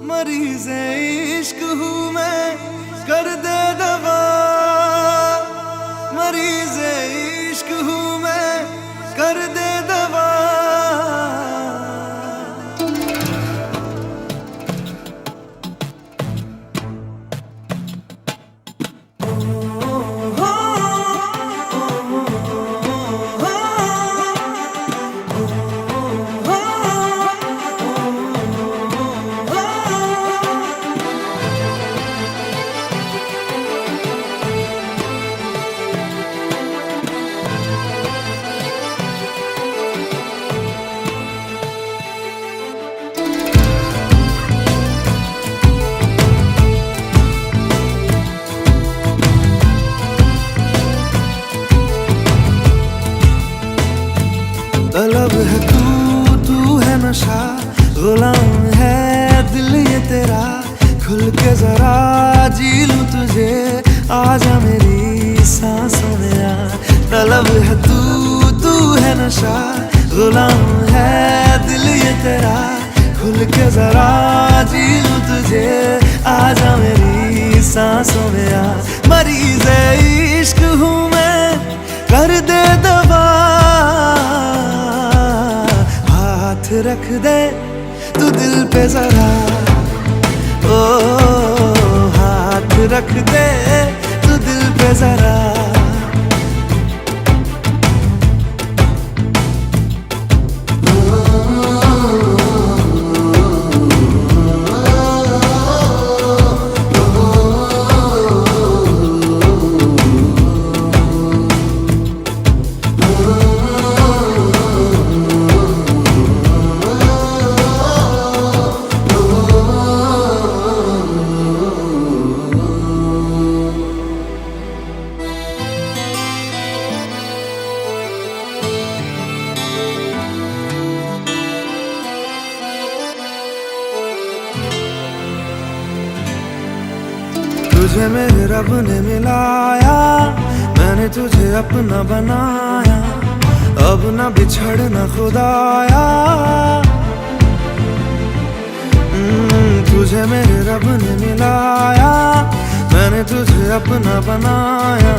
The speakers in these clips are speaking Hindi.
मरीज़े इश्क हूँ मैं, कर दे दवा। मरीज़े इश्क हूँ मैं, कर दे दवा। तलब है तू है नशा, गुलाम है दिल ये तेरा। खुल के जरा जी लूं तुझे, आजा मेरी सांसों में आ। तलब है तू है नशा, गुलाम है दिल ये तेरा। खुल के जरा जी लूं तुझे, आजा मेरी सांसों में आ। मरीज़े इश्क हूँ मैं, कर दे दवा। हाथ रख दे तू दिल पे जरा, ओ हाथ रख दे तू दिल पे जरा। तुझे मेरे रब ने मिलाया, मैंने तुझे अपना बनाया। अब ना बिछड़ना खुदाया, तुझे मेरे रब ने मिलाया। मैंने तुझे अपना बनाया,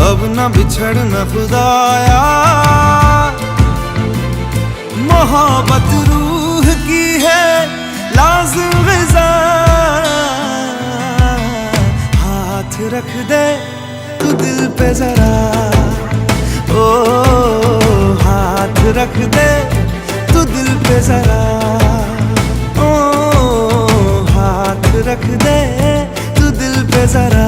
अब ना बिछड़ना खुदाया। मोहब्बत रूह की है लाज़िम ग़िज़ा। हाथ रख दे तू दिल पे जरा, ओ हाथ रख दे तू दिल पे जरा। ओ हाथ रख दे तू दिल पे जरा।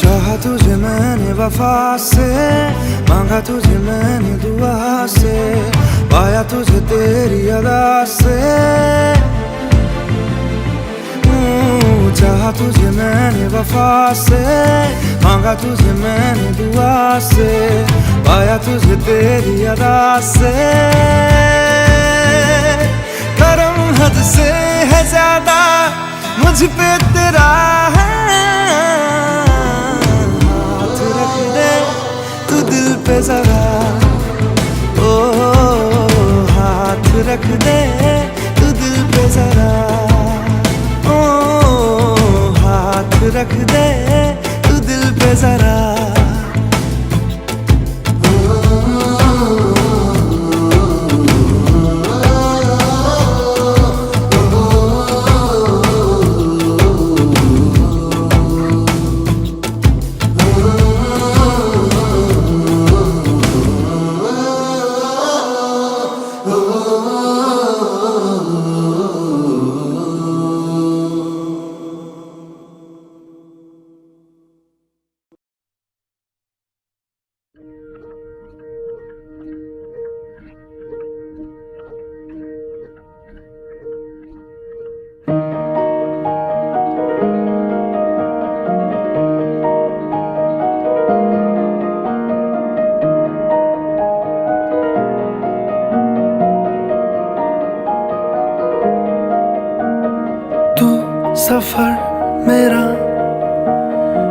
चाहा तुझे मैंने वफा से, मांगा तुझे मैंने दुआ से। पाया तुझे तेरी अदा से, चाहा तुझे मैंने वफा से। मांगा तुझे मैंने दुआ से, पाया तुझे तेरी अदा से। करम हद से है ज्यादा मुझ पे तेरा है। दिल पे जरा, ओ हाथ रख दे तू दिल पे जरा। ओ हाथ रख दे तू दिल पे जरा। सफर मेरा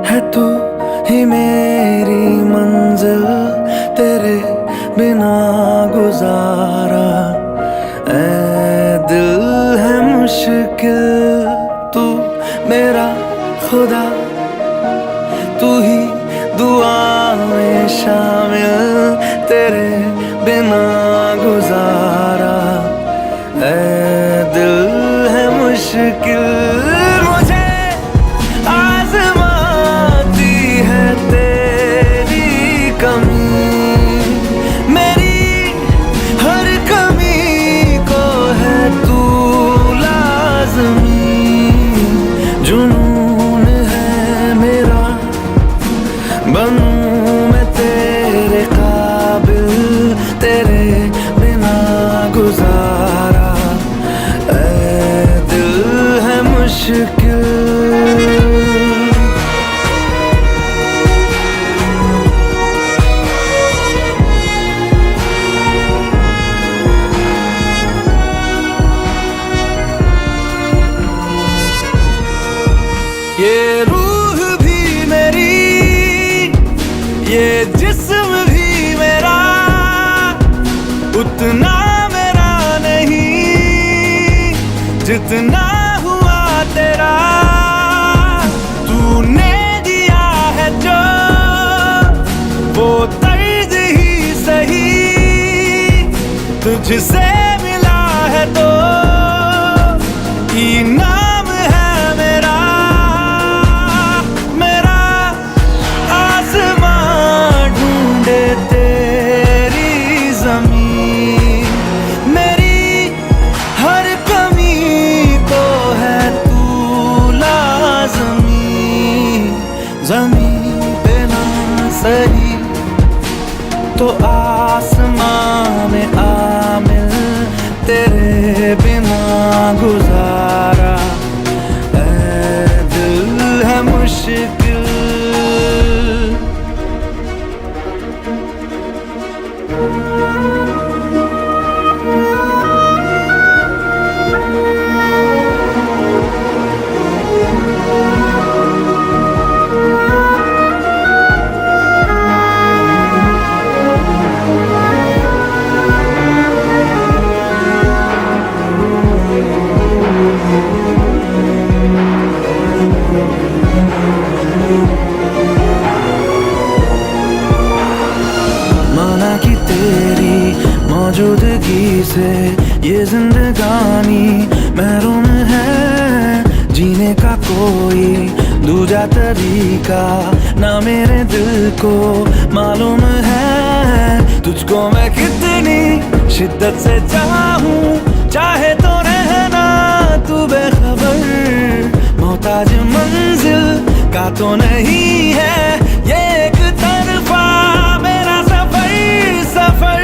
है तू ही मेरी मंजिल, तेरे बिना गुजारा ऐ दिल है मुश्किल। तू मेरा खुदा, तू ही दुआ में शामिल, तेरे बिना गुजारा ऐ दिल है मुश्किल। मुझे आज़माती है तेरी कमी, मेरी हर कमी को है तू लाज़मी। जुनून है मेरा बनूं मैं तेरे काबिल, तेरे बिना गुजारा ऐ दिल है मुश्किल। ये रूह भी मेरी, ये जिस्म भी मेरा, उतना मेरा नहीं जितना हुआ तेरा। तूने दिया है जो वो दर्द ही सही, तुझसे मिला है तो इनाम है मेरा। मेरा आसमां ढूंढे तेरी ज़मीन, मेरी हर कमी को है तू लाज़मी। ज़मीन पे ना सही तो आसमां में आमिल, तेरे बिना गुजारा ऐ दिल है मुश्किल। माना कि तेरी मौजूदगी से ये जिंदगानी महरूम है, जीने का कोई दूजा तरीका ना मेरे दिल को मालूम है। तुझको मैं कितनी शिद्दत से चाहूं, चाहे तो रहना तू बेखबर। मोहताज मंजिल का तो नहीं है ये एक तरफा मेरा सफर।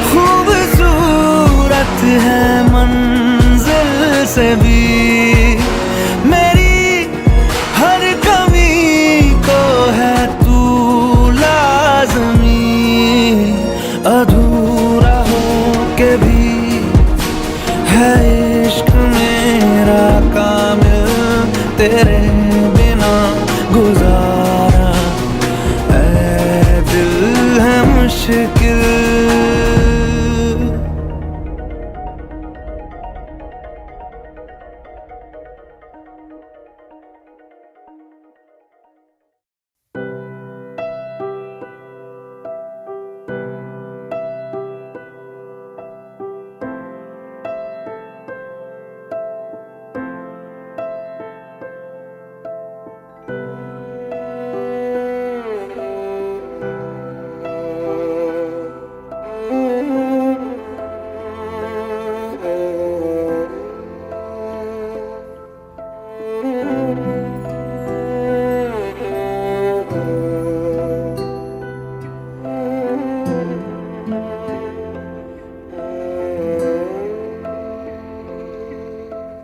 खूबसूरत है मंजिल से भी, मेरी हर कमी को है तू लाज़मी। अधूरा हो के भी है इश्क मेरा कामिल, तेरे बिना गुजारा ऐ दिल है मुश्किल।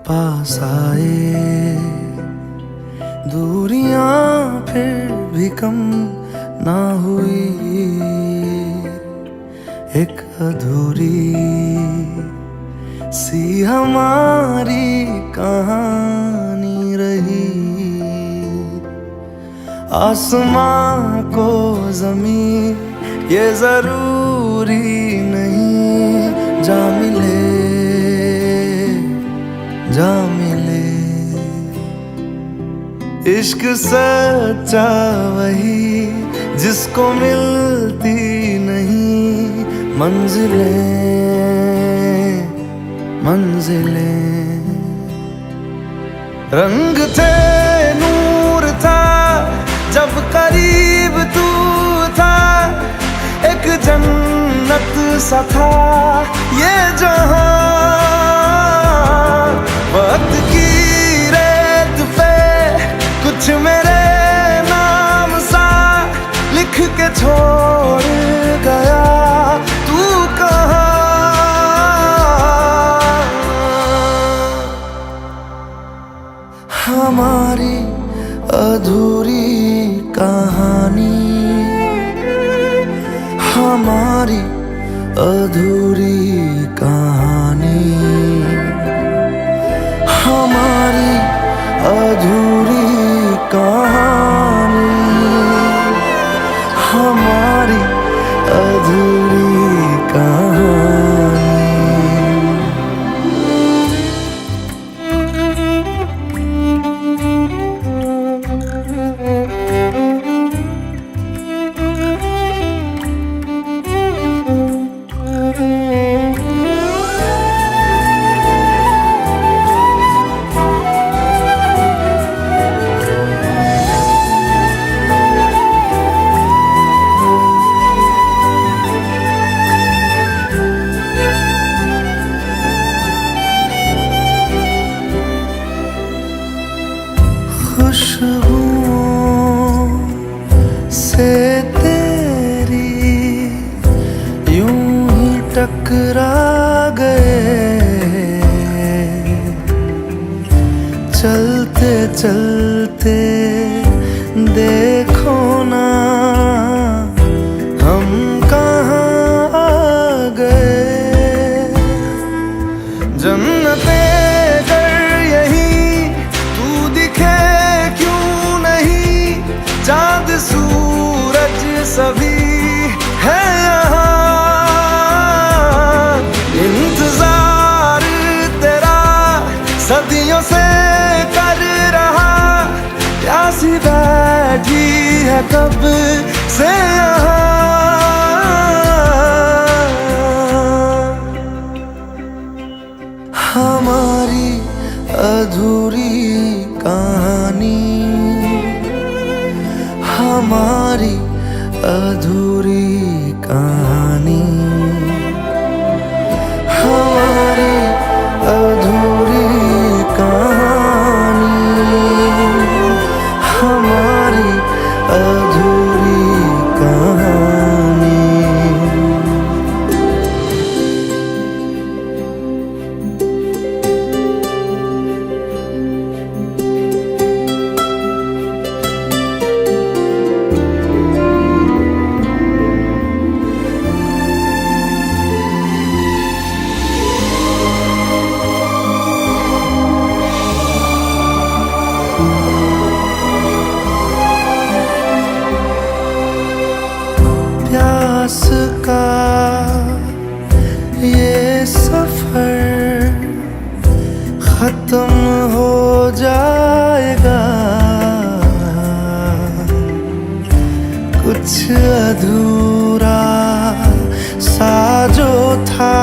पास आए दूरियां फिर भी कम ना हुई, एक अधूरी सी हमारी कहानी रही। आसमां को जमीन ये जरूरी नहीं, जा मिले जा मिले। इश्क सच्चा वही जिसको मिलती नहीं मंजिलें मंजिलें। रंग थे नूर था जब करीब तू था, एक जन्नत सा था ये जहां। वक्त की रेत पे कुछ मेरे नाम सा लिख के छोड़ गया, तू कहाँ? हमारी अधूरी कहानी, हमारी अधूरी कहानी, हमारी अधूरी कहानी, हमारी अधूरी कहानी। खुशबुओं से तेरी यूं ही टकरा गए, चलते चलते देखो ना हम कहाँ आ गए। जन्नते चाँद सूरज सभी है यहाँ, इंतजार तेरा सदियों से कर रहा, प्यासी बैठी है कब से यहाँ। हमारी अधूरी कहानी, हमारी अधूरी कहानी, हमारी अधूरी कहानी, हमारी अधूरी कहानी। प्यास का ये सफर खत्म हो जाएगा, कुछ अधूरा सा जो था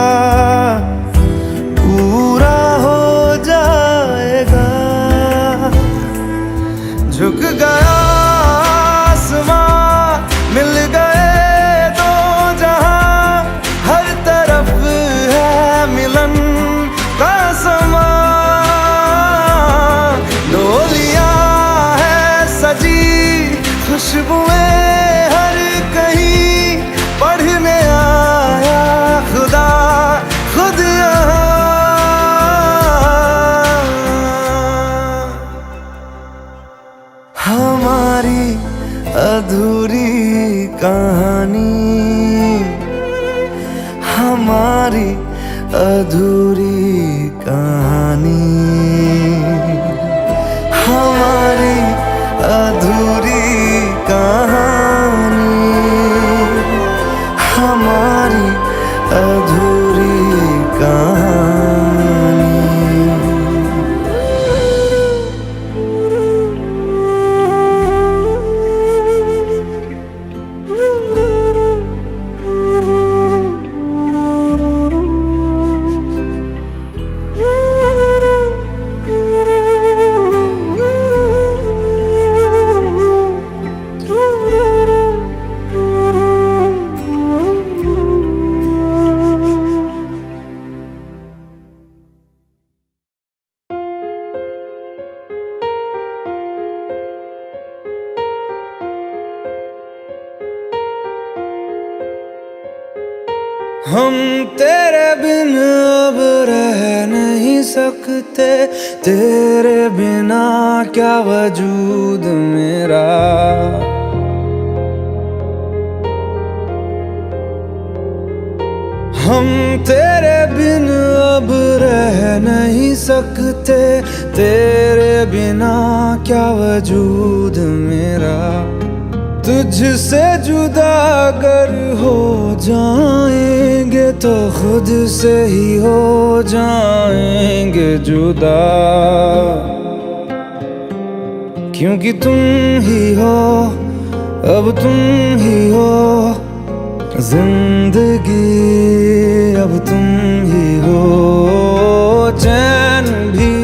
पूरा हो जाएगा। झुक गया आसमां, मिल गए दो जहां, हर तरफ है मिलन का समा। हम तेरे बिन अब रह नहीं सकते, तेरे बिना क्या वजूद मेरा। हम तेरे बिन अब रह नहीं सकते, तेरे बिना क्या वजूद मेरा। तुझसे जुदा अगर हो जाएंगे तो खुद से ही हो जाएंगे जुदा, क्योंकि तुम ही हो, अब तुम ही हो जिंदगी, अब तुम ही हो। चैन भी,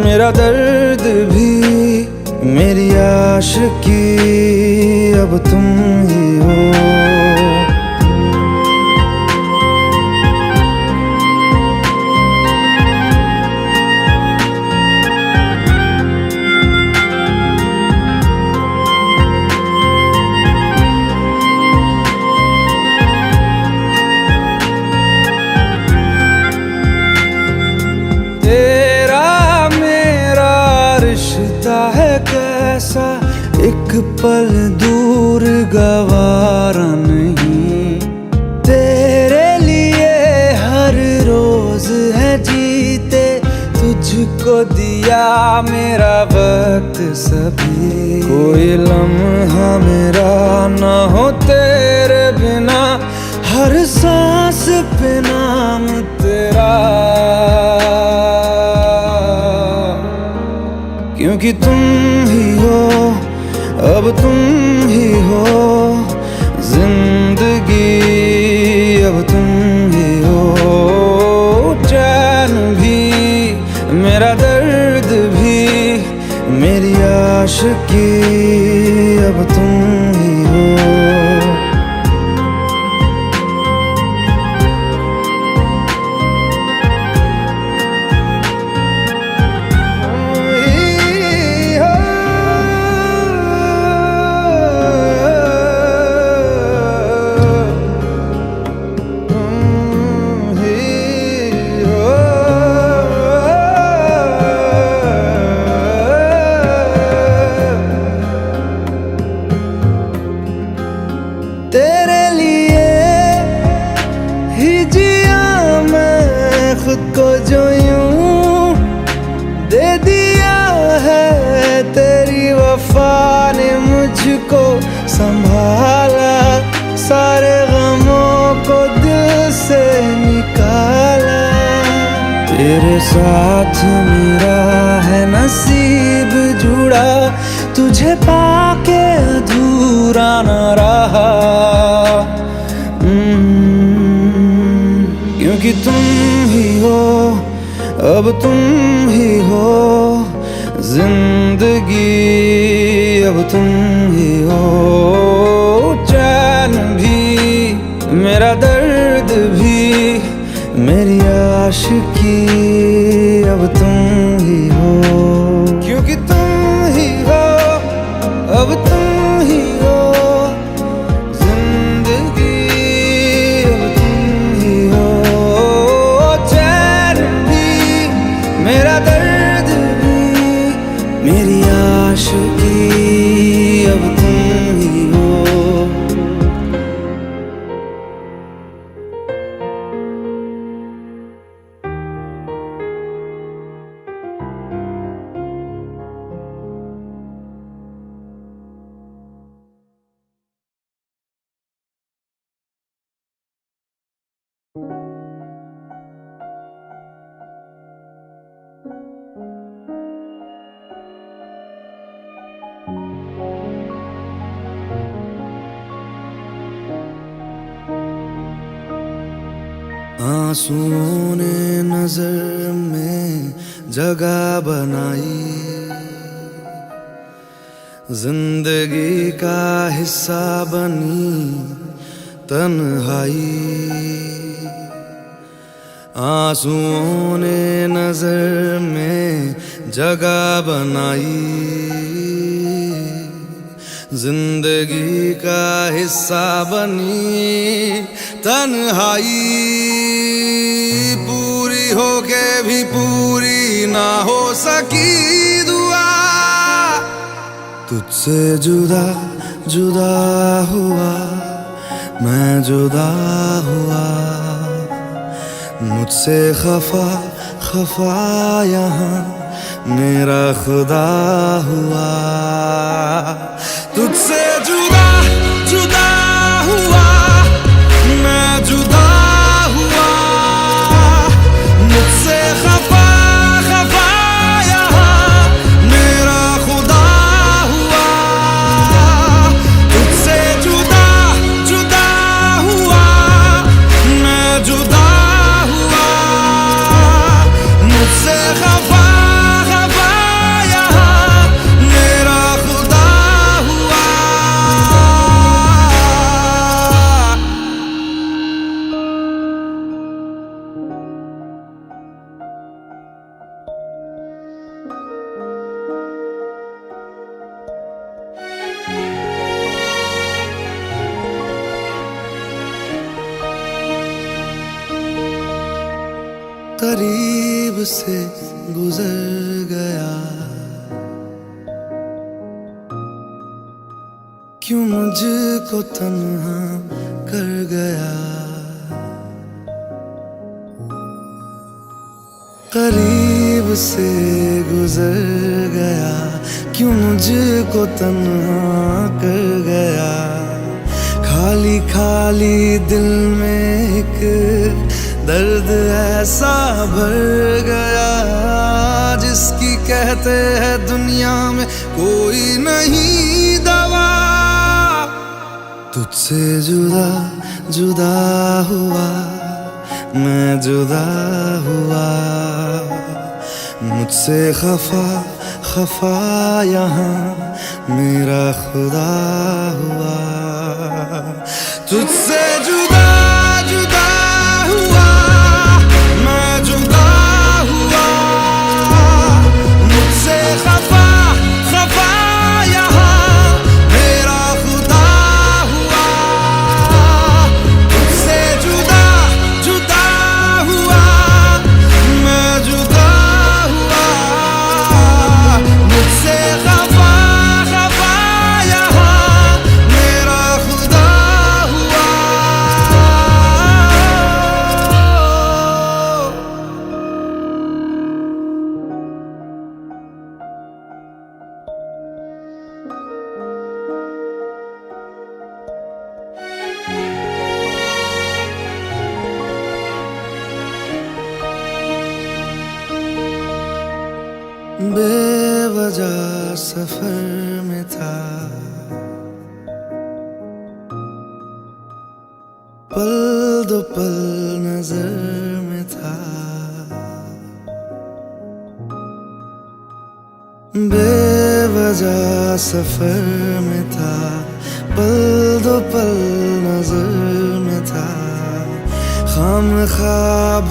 मेरा दर्द भी, मेरी आशिकी, अब तुम ही हो। तेरा मेरा रिश्ता है कैसा, एक पल दूर गवारा नहीं। तेरे लिए हर रोज है जीते, तुझको दिया मेरा वक्त सभी। कोई लम्हा मेरा ना हो तेरे बिना, हर सांस पे नाम तेरा, क्योंकि तुम ही हो, अब तुम ही हो जिंदगी, अब तुम ही हो। चैन भी, मेरा दर्द भी, मेरी आशिकी, अब तुम ही हो। तेरे लिए ही जिया मैं खुद को, जो यूं दे दिया है तेरी वफा ने मुझको संभाला। सारे गमों को दिल से निकाला, तेरे साथ मेरा है नसीब जुड़ा, तुझे पाके अधूरा न रहा। क्योंकि तुम ही हो, अब तुम ही हो जिंदगी, अब तुम ही हो। चैन भी, मेरा दर्द भी, मेरी आशिकी, अब तुम ही हो। क्योंकि तुम ही हो, अब तुम ही हो जिंदगी, अब तुम ही हो। चैन भी, मेरा दर्द भी, मेरी आशिकी, अब तुम ही हो। आंसुओं ने नजर में जगह बनाई, जिंदगी का हिस्सा बनी तन्हाई। आंसुओं ने नजर में जगह बनाई, जिंदगी का हिस्सा बनी तन्हाई, पूरी होके भी पूरी ना हो सकी दुआ। तुझसे जुदा जुदा हुआ मैं, जुदा हुआ मुझसे खफा खफा यहाँ मेरा खुदा हुआ। तुझसे जुदा जुदा हुआ मैं, जुदा हुआ मुझसे खफा खफा यहाँ मेरा खुदा हुआ। तुझसे जुदा जुदा हुआ मैं, जुदा हुआ मुझसे खफा करीब से गुजर गया, क्यों मुझको तन्हा कर गया। करीब से गुजर गया, क्यों मुझको तन्हा कर गया। खाली खाली दिल में एक दर्द ऐसा भर गया, जिसकी कहते हैं दुनिया में कोई नहीं दवा। तुझसे जुदा जुदा हुआ मैं, जुदा हुआ मुझसे खफा खफा यहाँ मेरा खुदा हुआ। तुझसे जुदा जुदा हुआ मैं, जुदा हुआ मुझसे खफा खफा यहाँ मेरा खुदा हुआ। तुझसे जुदा जुदा हुआ मैं, जुदा हुआ मुझसे खफा खफा यहाँ मेरा खुदा हुआ। बेवजह सफर में था, पल दो पल नजर में था। बेवजह सफर में था, पल दो पल नजर में था। खामखा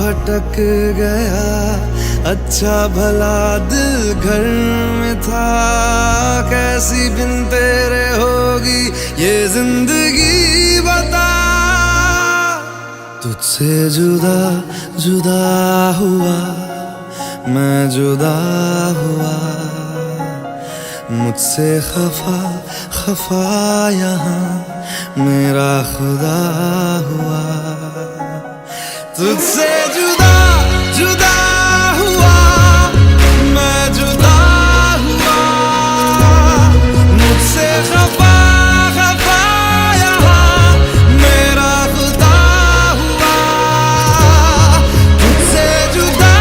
भटक गया, अच्छा भला दिल घर में था। कैसी बिन तेरे होगी ये जिंदगी बता। तुझसे जुदा जुदा हुआ मैं, जुदा हुआ मुझसे खफा खफा यहाँ मेरा खुदा हुआ। तुझसे जुदा जुदा हुआ मैं, जुदा हुआ मुझसे खफा खफा यहाँ मेरा खुदा हुआ। तुझसे जुदा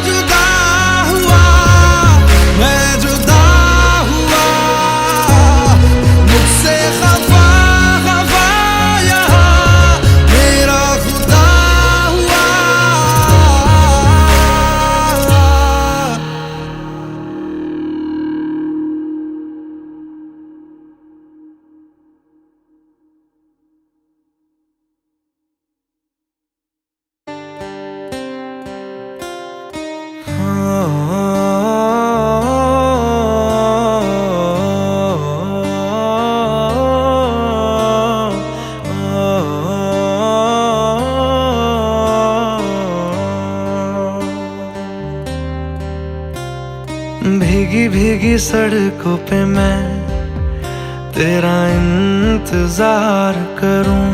जुदा हुआ मैं, जुदा हुआ मुझसे खफा खफा यहाँ मेरा खुदा हुआ। भीगी भीगी सड़कों पे मैं तेरा इंतजार करूं,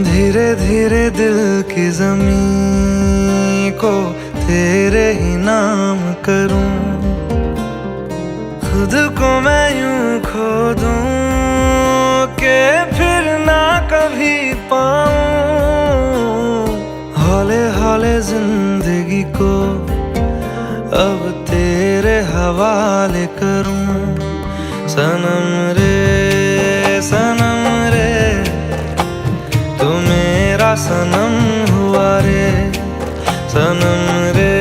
धीरे धीरे दिल की ज़मीं को तेरे ही नाम करूं। खुद को मैं यूं खो दूं कि फिर ना कभी पाऊं, हौले हौले जिंदगी को अब तेरे हवाले करूं। सनम रे तू मेरा सनम हुआ रे, सनम रे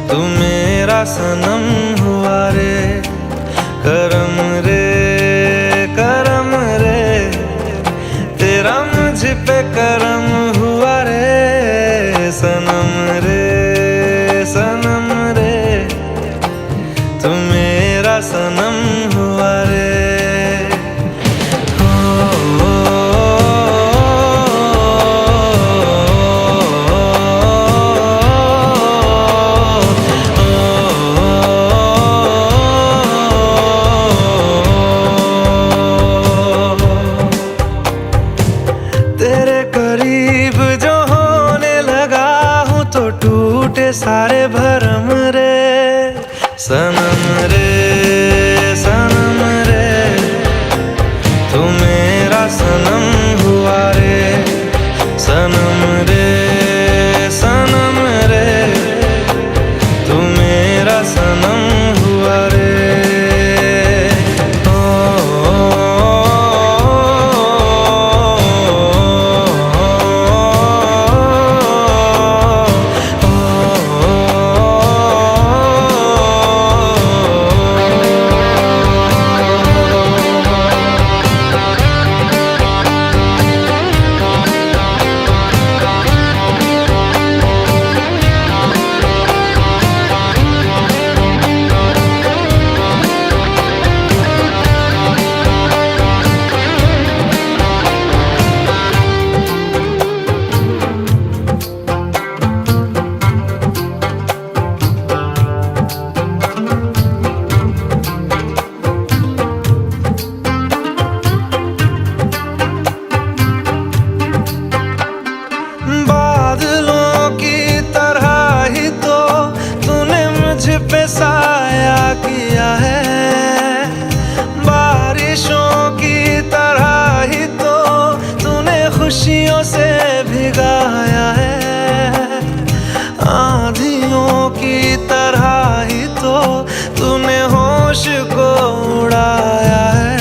तू मेरा सनम हुआ रे। करम रे तेरा मुझ पे करम हुआ रे। सनम रे तू मेरा सनम हुआ रे। तेरे करीब जो होने लगा हूँ तो टूटे सारे भरम रे। सनम रे तू मेरा सनम हुआ रे। सनम रे तू मेरा सनम हुआ रे। बादलों की तरह ही तो तूने मुझ पे साया किया है, बारिशों की तरह ही तो तूने खुशियों से भिगाया है, आंधियों की तरह ही तो तूने होश को उड़ाया है।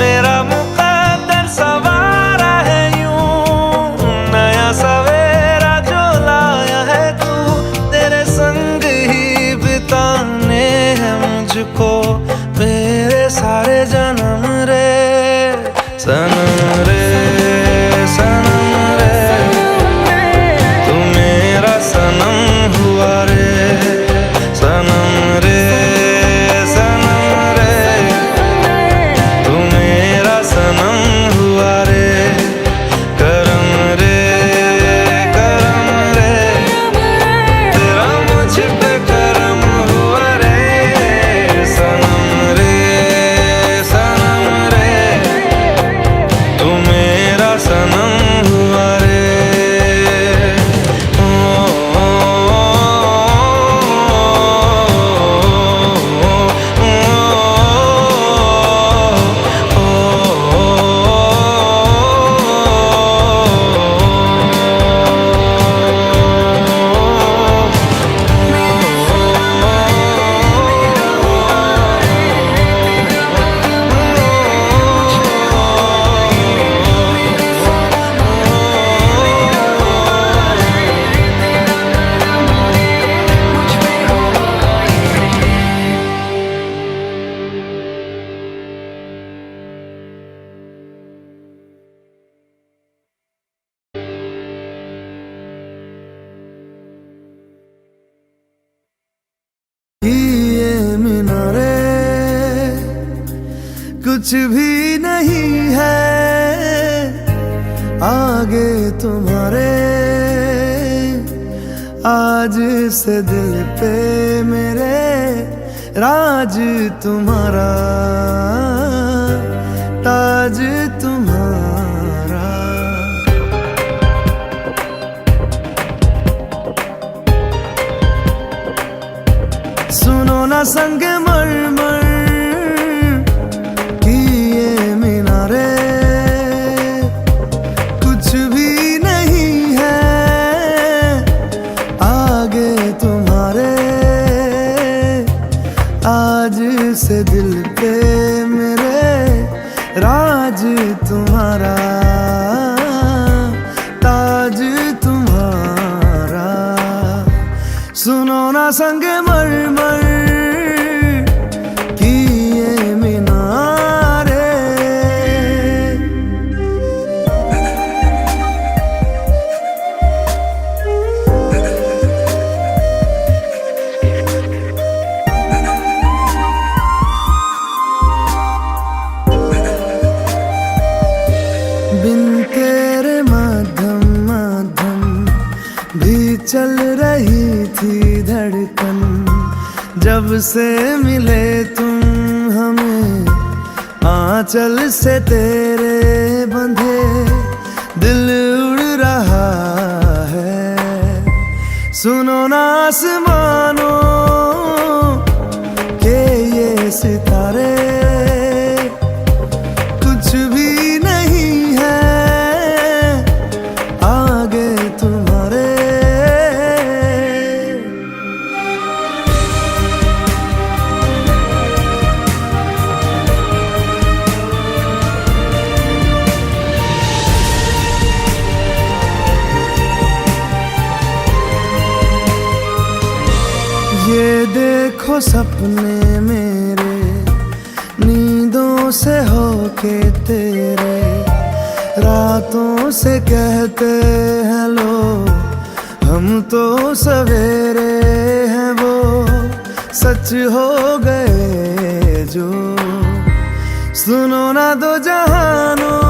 मेरा मुकद्दर सवारा है सवेरा जो लाया है तू, तेरे संग ही बिताने हैं मुझको मेरे सारे जन्म रे। सनम रे तू मेरा सनम हुआ रे। सनम रे तू मेरा सनम हुआ रे। करम रे ये मीनारे कुछ भी नहीं है आगे तुम्हारे, आज से दिल पे मेरे राज तुम्हारा, ताज तुम्हारा। सुनो ना संग मरमर की ये मीनारे, कुछ भी नहीं है आगे तुम्हारे। आज से दिल पे मेरे राज तुम्हारा, ताज तुम्हारा। सुनो ना संग मरमर की ये मीनारे। बिन तेरे मध्यम मध्यम भी चल रही थी धड़कन। जब से मिले तुम हमें आंचल से तेरे बंधे, दिल उड़ रहा है। सुनो ना आसमानों के ये सितारे, कुछ भी नहीं है आगे तुम्हारे। ये देखो सपने मेरे नींदों से होके तेरे, रातों से कहते हैं लोग हम तो सवेरे हैं। वो सच हो गए जो, सुनो ना दो जहानों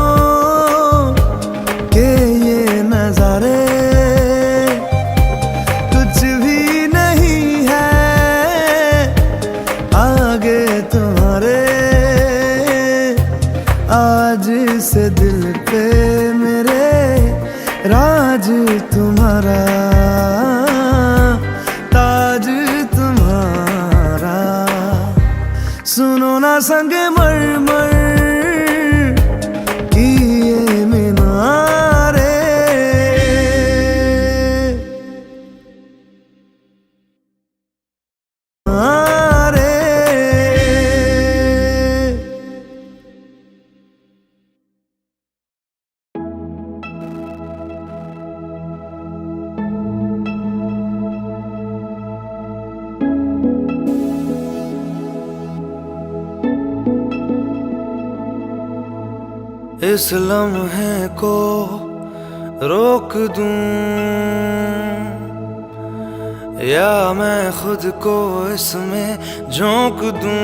के ये नजारे, कुछ भी नहीं है आगे तुम्हारे। आज से दिल पे मेरे राज तुम्हारा, ताज तुम्हारा। सुनो ना संग मरमर की ये मीनारे। इस लम्हे को रोक दूं या मैं खुद को इसमें झोंक दूं।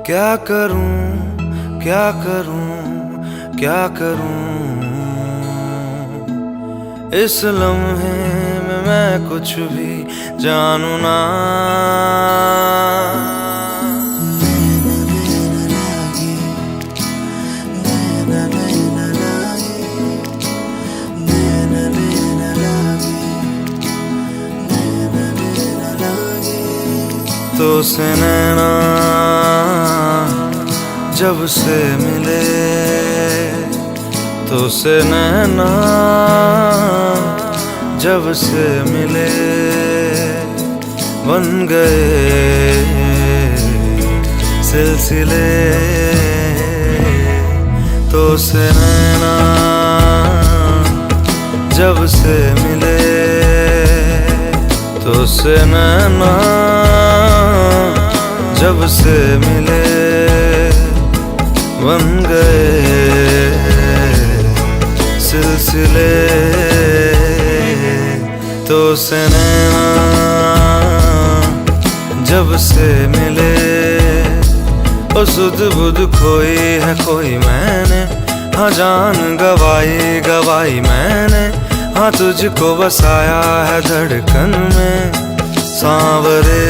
क्या करूं क्या करूं क्या करूं, इस लम्हे में मैं कुछ भी जानू ना। तो से नैना जब से मिले, तो से नैना जब से मिले, बन गए सिलसिले। तो से नैना जब से मिले, तो से नैना जब से मिले, बन गए सिलसिले। तो से नैना जब से मिले, ओ सुध बुध खोई है कोई मैंने, हाँ जान गवाई गवाई मैंने, हाँ तुझको बसाया है धड़कन में सांवरे।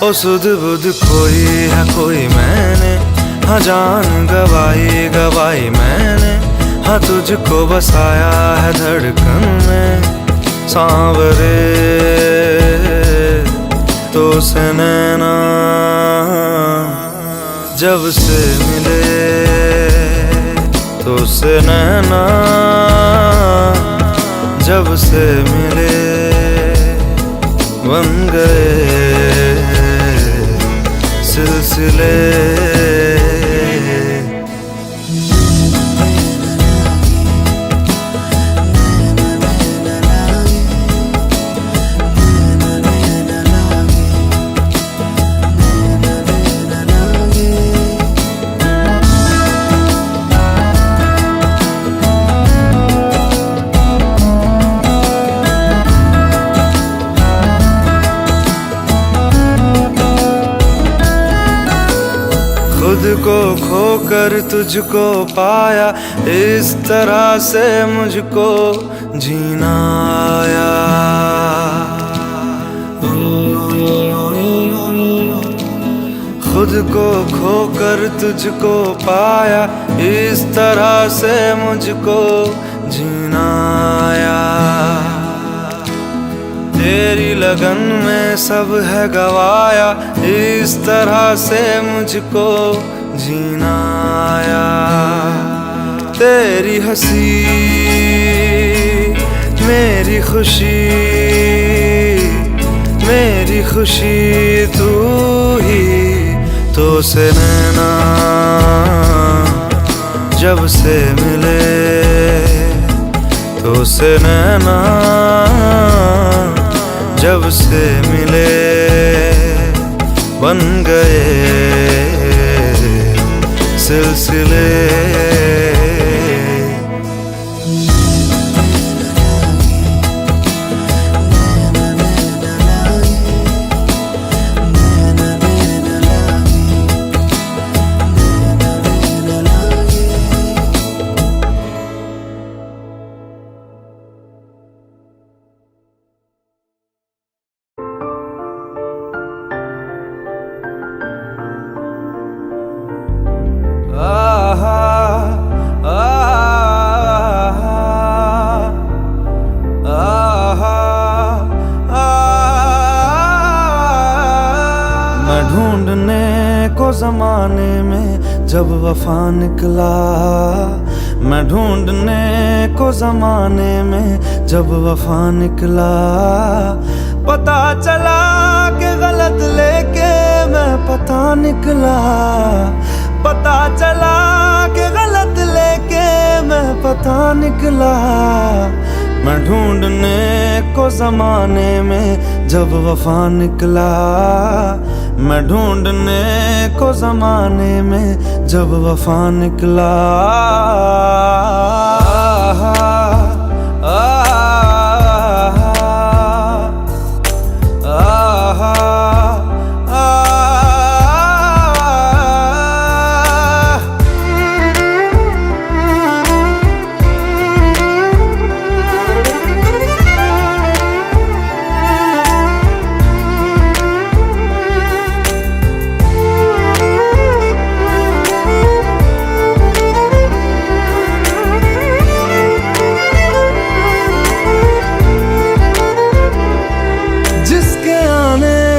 ओ सुध बुध खोई है कोई मैंने, हाँ जान गवाई गवाई मैंने। हाँ तुझको बसाया है धड़कन में सांवरे। तो से नैना जब से मिले, तो से नैना जब से मिले, बन गए सिलसिले। खुद को खोकर तुझको पाया, इस तरह से मुझको जीना आया। खुद को खोकर तुझको पाया, इस तरह से मुझको जीना आया। तेरी लगन में सब है गवाया, इस तरह से मुझको जीना आया। तेरी हंसी मेरी खुशी, मेरी खुशी तू ही। तो से नैना जब से मिले, तो से नैना जब से मिले, बन गए सिलसिले। मैं ढूंढने को जमाने में जब वफा निकला, मैं ढूंढने को जमाने में जब वफा निकला। पता चला कि गलत लेके मैं पता निकला, पता चला कि गलत लेके मैं पता निकला। मैं ढूंढने को जमाने में जब वफा निकला, मैं ढूंढने को जमाने में जब वफा निकला।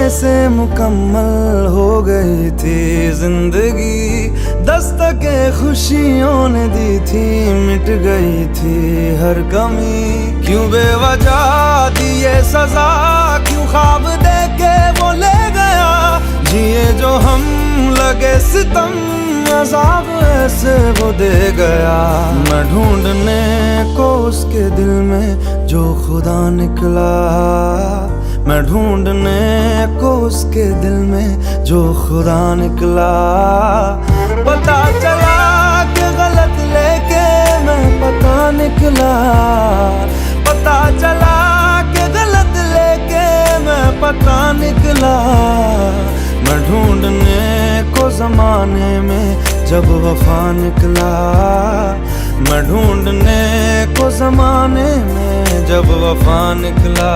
से मुकम्मल हो गई थी जिंदगी, दस्तके खुशियों ने दी थी, मिट गई थी हर कमी। क्यों बेवजह दी ये सजा, क्यों ख्वाब देके वो ले गया। जिए जो हम लगे सितम, अज़ाब ऐसे वो दे गया। मैं ढूंढने को उसके दिल में जो खुदा निकला, मैं ढूंढने को उसके दिल में जो खुदा निकला। पता चला कि गलत लेके मैं पता निकला, पता चला कि गलत लेके मैं पता निकला। मैं ढूंढने को जमाने में जब वफा निकला, मैं ढूंढने को जमाने में जब वफा निकला।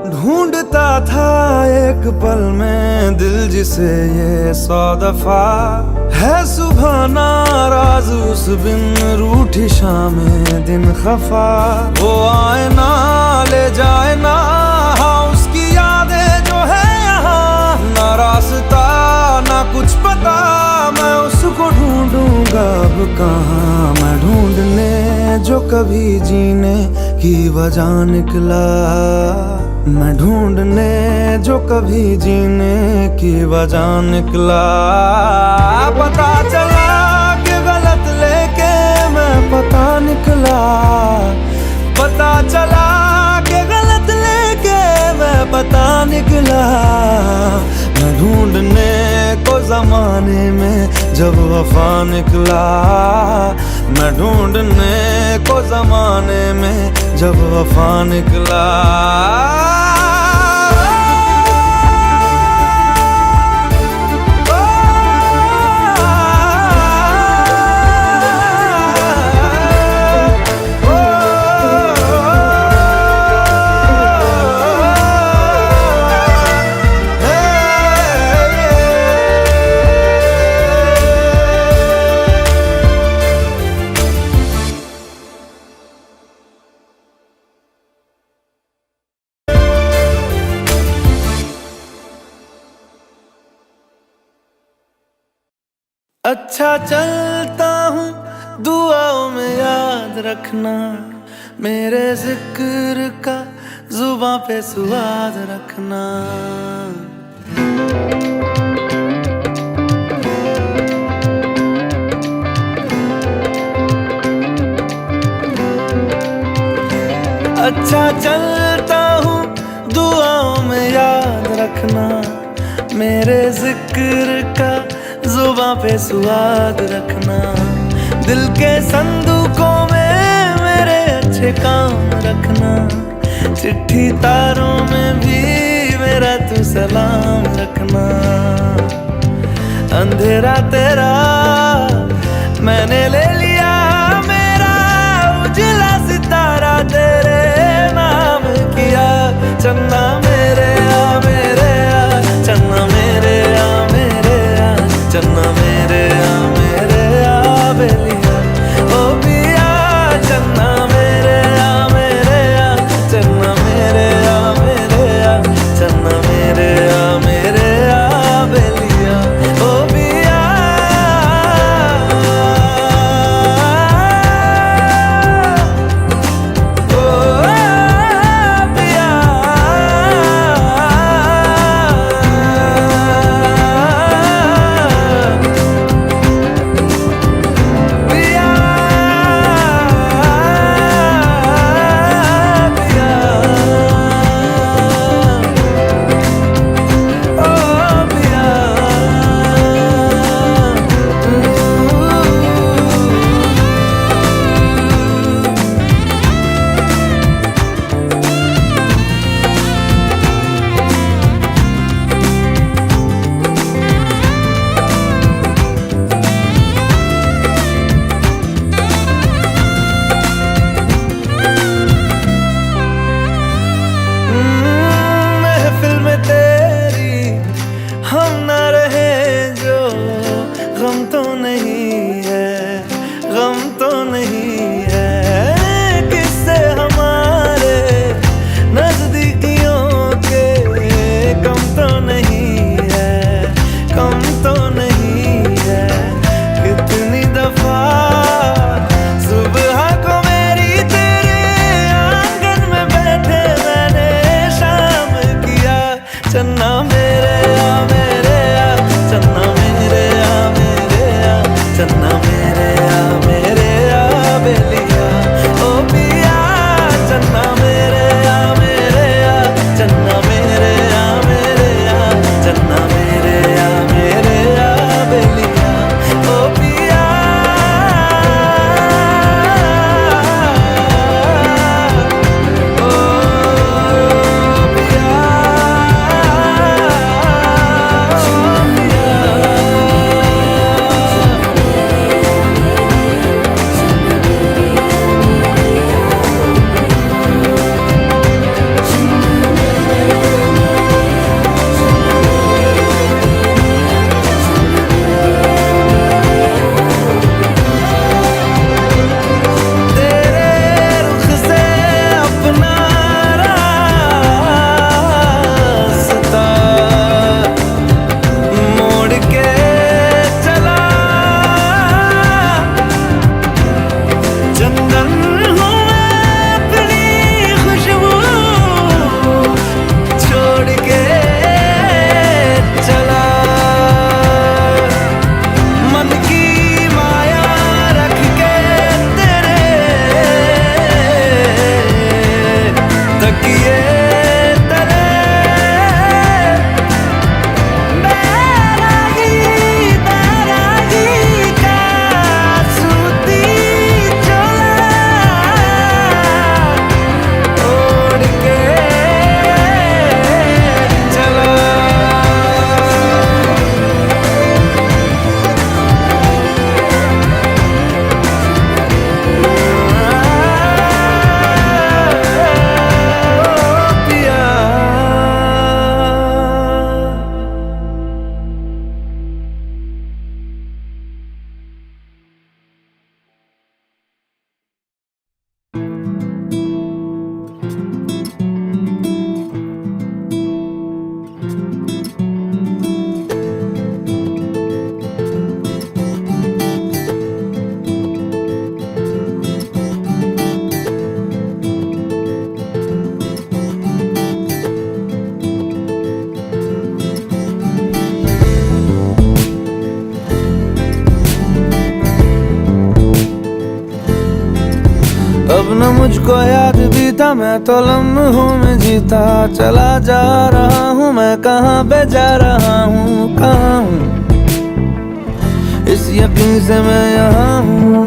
ढूंढता था एक पल में दिल जिसे ये 100 दफा, है सुबह नाराज उस बिन रूठी शामें दिन खफा। वो आए ना ले जाए ना हाँ उसकी यादें जो है यहाँ, ना रास्ता ना कुछ पता, मैं उसको ढूंढूंगा अब कहाँ। मैं ढूंढने जो कभी जीने की वजह निकला, मैं ढूंढने जो कभी जीने की वजह निकला। पता चला कि गलत लेके मैं पता निकला, पता चला कि गलत लेके मैं पता निकला। मैं ढूंढने को जमाने में जब वफा निकला, मैं ढूंढने को जमाने में जब वफा निकला। अच्छा चलता हूँ दुआओं में याद रखना, मेरे जिक्र का जुबां पे स्वाद रखना। अच्छा चलता हूँ दुआओं में याद रखना, मेरे जिक्र का जुबां पे स्वाद रखना। दिल के संदूकों में मेरे अच्छे काम रखना, चिट्ठी तारों में भी मेरा तू सलाम रखना। अंधेरा तेरा मैंने ले लिया, मेरा उजला सितारा तेरे नाम किया। चन्ना मेरे आ मेरे आ, चन्ना मेरे आ मेरे आ, चन्ना मेरे आ मेरे आ बेलिया ओ पिया। चन्ना मेरे आ मेरे आ, चन्ना मेरे आ मेरे आ, चन्ना मेरे आ मेरे आ बेलिया ओ पिया। ओ पिया चन्ना मेरे आ मेरे आ, चन्ना मेरे आ मेरे अब न मुझको याद भी था, मैं तो लम्हों में जीता चला जा रहा हूँ। मैं कहाँ पे जा रहा हूँ, कहाँ हूँ, इस यकीन से मैं यहाँ हूँ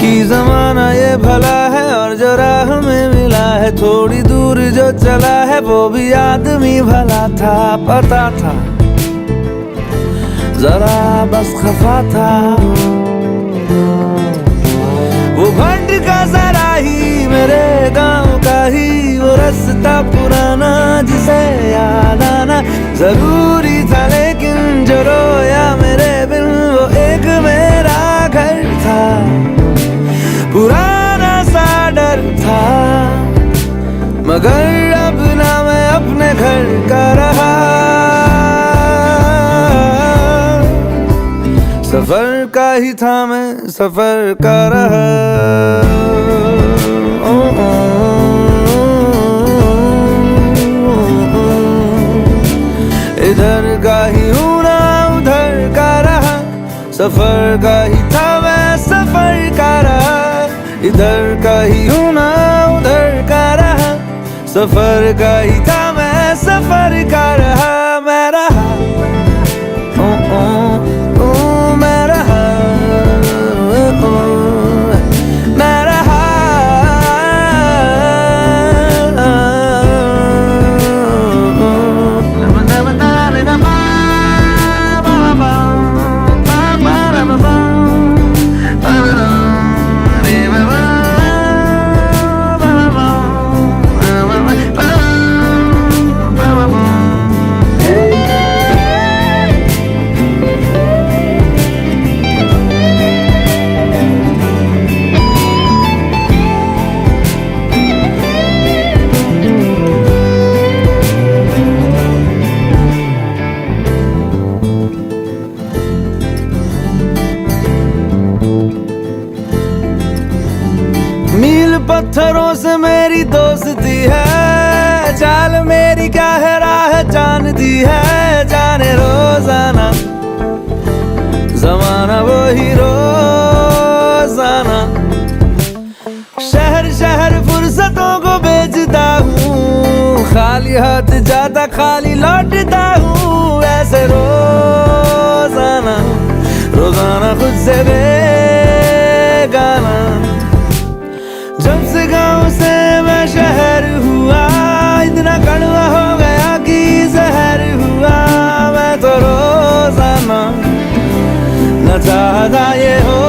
कि जमाना ये भला है और जो राह में मिला है, थोड़ी दूर जो चला है वो भी आदमी भला था। पता था जरा बस खफा था, वो भंड का जरा ही मेरे गांव का ही वो रास्ता पुराना जिसे याद आना जरूरी था। लेकिन जो रोया मेरे बिन वो एक मेरा घर था, पुराना सा डर था, मगर अब ना मैं अपने घर का रहा। सफर का ही था मैं सफर का रहा। इधर का ही हूँ ना उधर का रहा, सफर का ही था मैं सफर का रहा। इधर का ही हूँ ना उधर का रहा, सफर का ही था मैं सफर का रहा। मैं रहा मैं रहा मैं रहा। मील पत्थरों से मेरी दोस्ती है, चाल मेरी क्या है राह जानती है। जाने रोजाना जमाना वही रोजाना, शहर शहर फुर्सतों को बेचता हूँ, खाली हाथ जाता खाली लौटता हूँ। ऐसे रोजाना रोजाना खुद से बेगाना, जब से गांव से मैं शहर हुआ इतना कड़वा हो गया कि जहर हुआ। मैं तो रोजाना न चाहता ये हो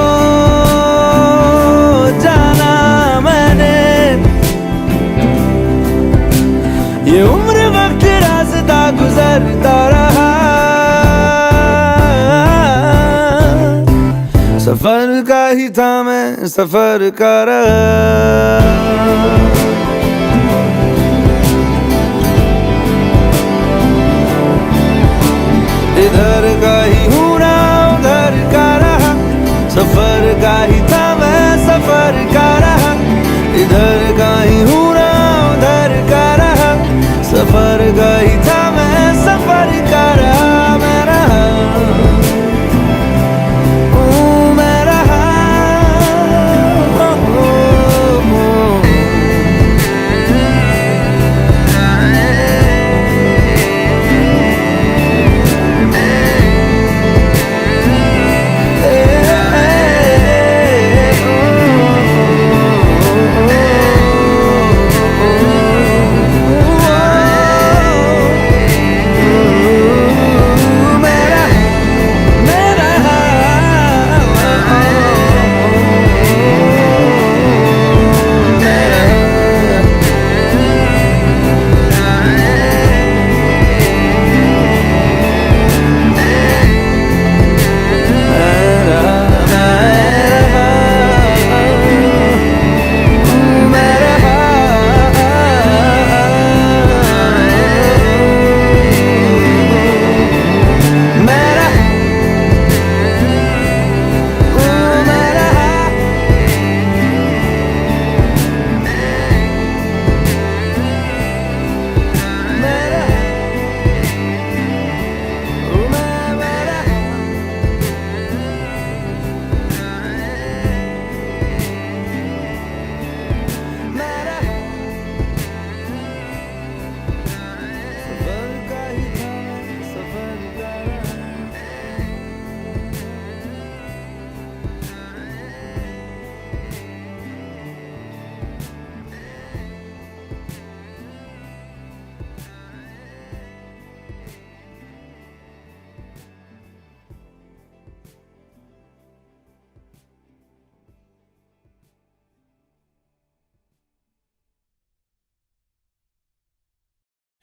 जाना, मैंने ये उम्र वक्त रास्ता गुजरता रहा। सफर का ही था मैं सफर का रहा। इधर का ही हूँ ना उधर का रहा, सफर का ही था मैं सफर का रहा। इधर का ही हूँ ना उधर का रहा, सफर का ही था मैं सफर का रहा। मैं रहा मैं रहा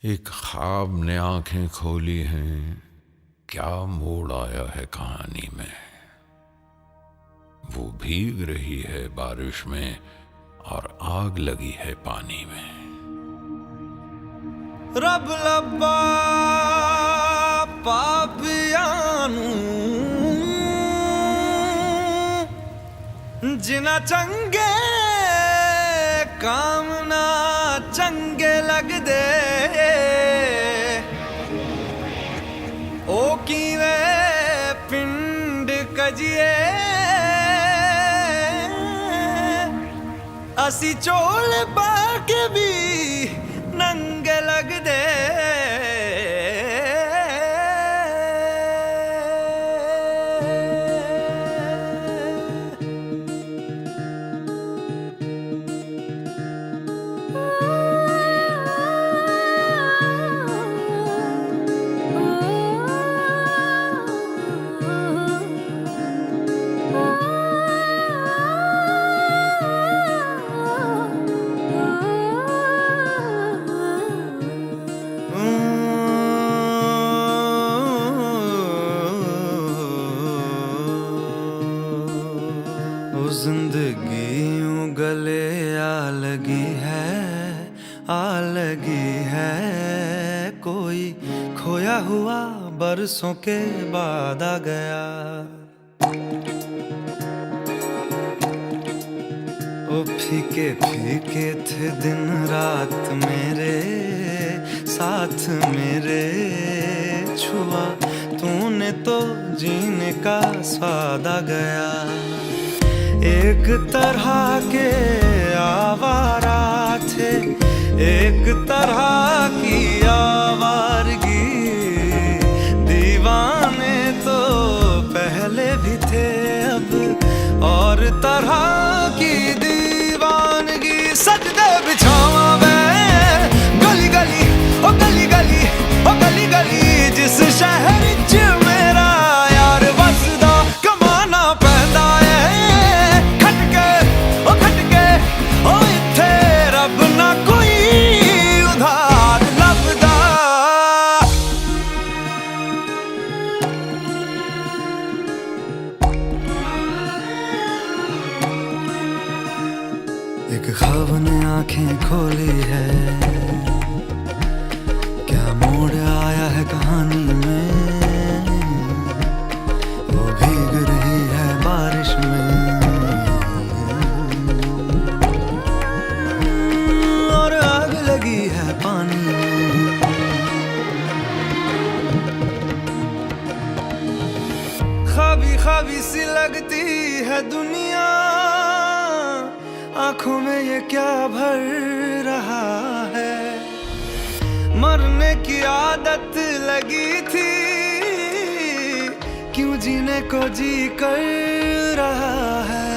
एक ख्वाब ने आंखें खोली हैं, क्या मोड़ आया है कहानी में। वो भीग रही है बारिश में और आग लगी है पानी में। रब लब्बा पापियां नूं जिन्हां चंगे काम ना चंगे लगदे ओ किवें पिंड कजिए असी चोल बाके भी नंगे लगदे। जिंदगी यूं गले आ लगी है कोई खोया हुआ बरसों के बाद आ गया। ओ फीके फीके थे दिन रात मेरे साथ मेरे छुआ तूने तो जीने का स्वाद आ गया। एक तरह के आवारा थे एक तरह की आवारगी दीवाने तो पहले भी थे अब और तरह की दीवानगी। सजदे बिछावा मैं गली गली ओ गली गली ओ गली गली जिस शहर च मेरा यार वसदा कमाना पैंदा एक ख्वाब ने आंखें खोली है, क्या मोड़ आया है कहानी में। वो भीग रही है बारिश में और आग लगी है पानी में। ख्वाबी ख्वाबी सी लगती है दुनिया आंखों में ये क्या भर रहा है। मरने की आदत लगी थी क्यों जीने को जी कर रहा है।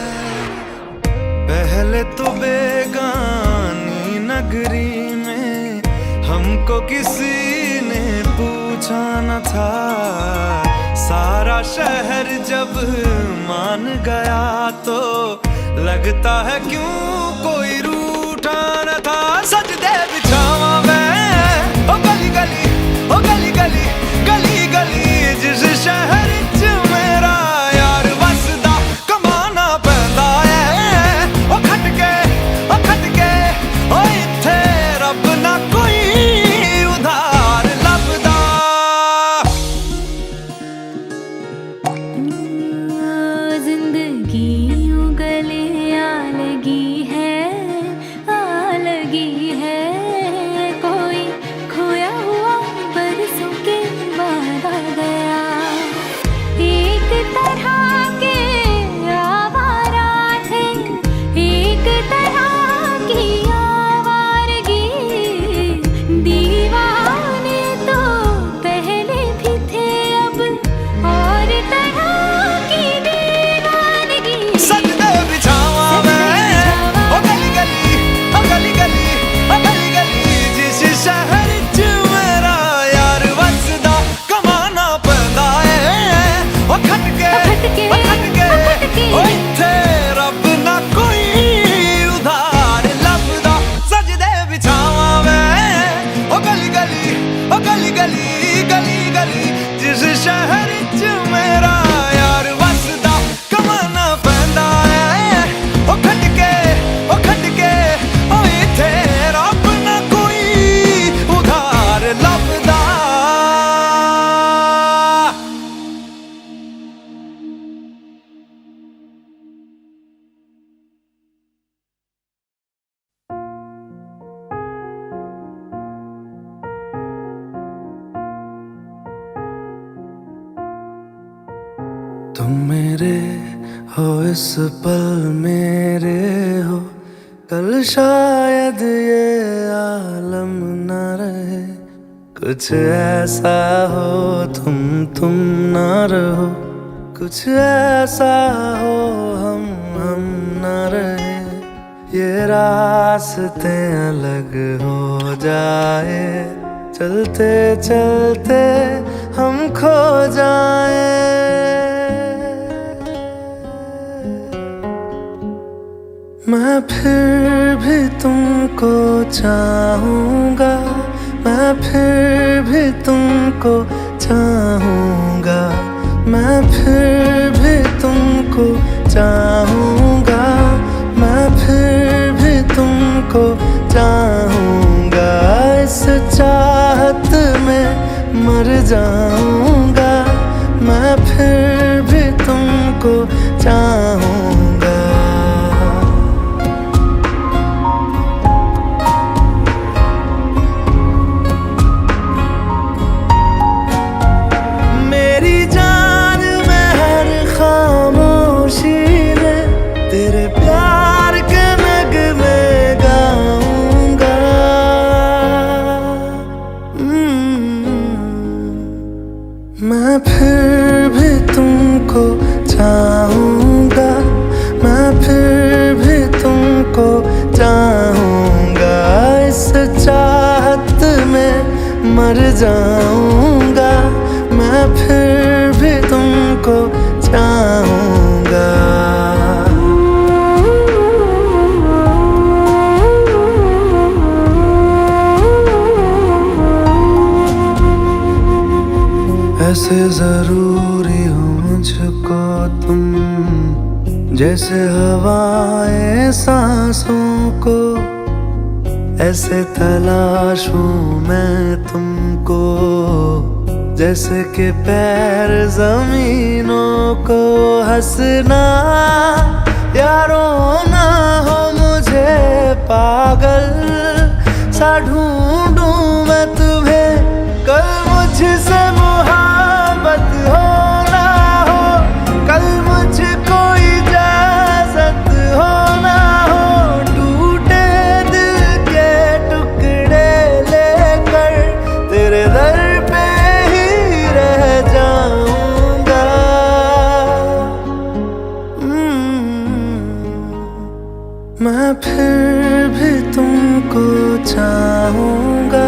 पहले तो बेगानी नगरी में हमको किसी ने पूछा न था। सारा शहर जब मान गया तो लगता है क्यों कोई रूठा न था। सजदे बिछावा मैं ओ गली गली ओ गली गली गली गली जिस शहर च मेरा यार वसदा कमाना पैंदा है। ओ खटके ओ इत्थे रब ना कोई उधार लभदा। जिंदगी गली तुम मेरे हो इस पल मेरे हो, कल शायद ये आलम न रहे। कुछ ऐसा हो तुम ना रहो, कुछ ऐसा हो हम न रहे। ये रास्ते अलग हो जाए, चलते चलते हम खो जाए। मैं फिर भी तुमको चाहूँगा, मैं फिर भी तुमको चाहूँगा, मैं फिर भी तुमको चाहूँगा, मैं फिर भी तुमको चाहूँगा। इस चाहत में मर जाऊँगा, मैं फिर भी तुमको चाहूँगा। मेरी जान में हर खामोशी में तेरे प्यार के नगमे गाऊंगा। मैं फिर भी तुमको चाहूँगा, मैं फिर भी तुमको चाहूँगा। इस चाहत में मर जाऊँगा, मैं फिर भी तुमको चाहूँगा। ऐसे जरूरी हो मुझको तुम, जैसे हवाएं सांसों को। ऐसे तलाशूं मैं तुमको, जैसे कि पैर जमीनों को। हंसना या रोना हो मुझे पागल सा ढूंढूं मैं तुम्हें। कल मुझसे मोहब्बत हो ना हो, कल मुझको इजाजत हो ना हो। टूटे दिल के टुकड़े लेकर तेरे दर पे ही रह जाऊंगा। मैं फिर भी तुमको चाहूँगा,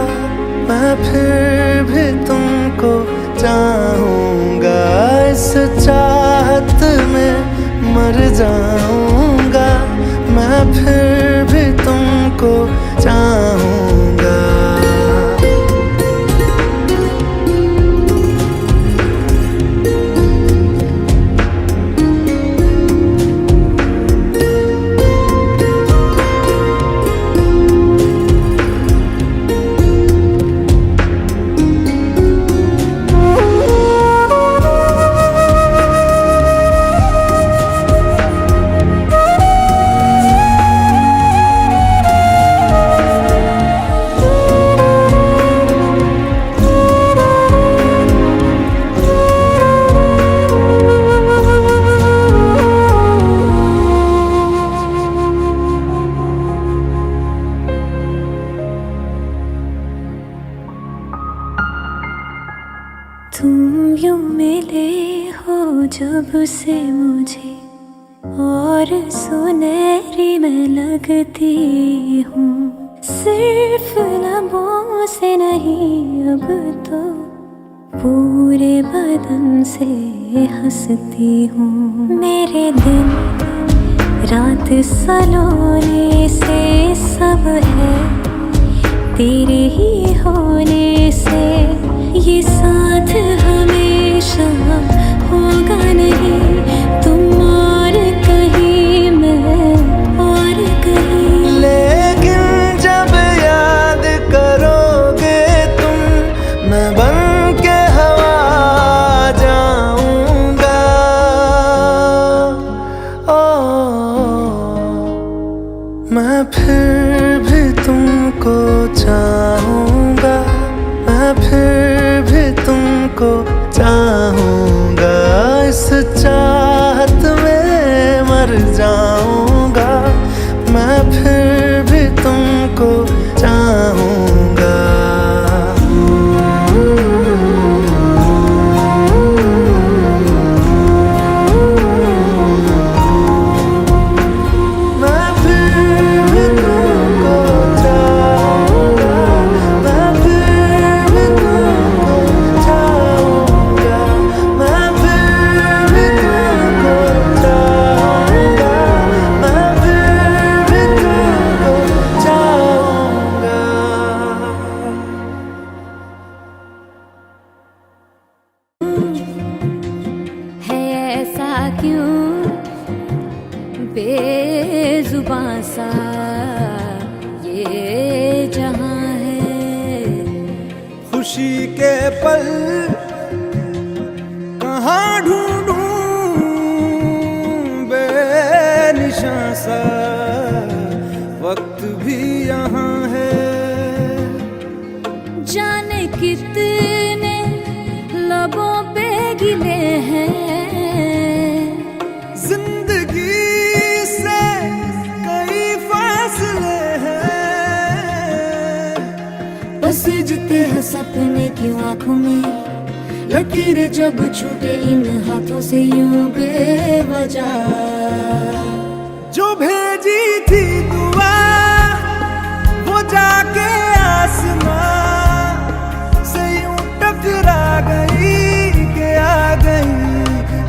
मैं फिर भी तुमको चाहूँगा। इस चाहत में मर जाऊँगा, मैं फिर भी तुमको चाहूँगा। तुम यूं मिले हो जब से मुझे, और सुनहरी मैं लगती हूँ। सिर्फ लबों से नहीं अब तो पूरे बदन से हंसती हूँ। मेरे दिन रात सलोने से सब है तेरे ही होने से। ये साथ हमेशा होगा नहीं, तुम और कहीं मैं और कहीं। लेकिन जब याद करोगे तुम, मैं बन के हवा जाऊंगा। मैं फिर भी तुमको चाहूँगा, मैं फिर भी तुमको चाहूँगा। इस मर जाऊंगा, मैं फिर भी तुमको चाहूंगा। मैं फिर भी तुमको चाहूंगा, मैं फिर भी तुमको चाहूंगा, मैं फिर भी तुमको चाहूंगा, मैं फिर भी तुमको चाहूंगा। है ऐसा क्यों बेजुबां सा ये जहां है। खुशी के पल कहाँ ढूंढूं, बेनिशां सा वक्त भी यहाँ है। जाने कितने लबों पे गिले हैं, जिंदगी से कई फासले हैं। बस जीते हैं सपने की आंखों में, लकीरें जब छूटे इन हाथों से यूं बेवजह। जो भेजी थी दुआ वो जाके आसमां से यूं टकरा गई कि आ गई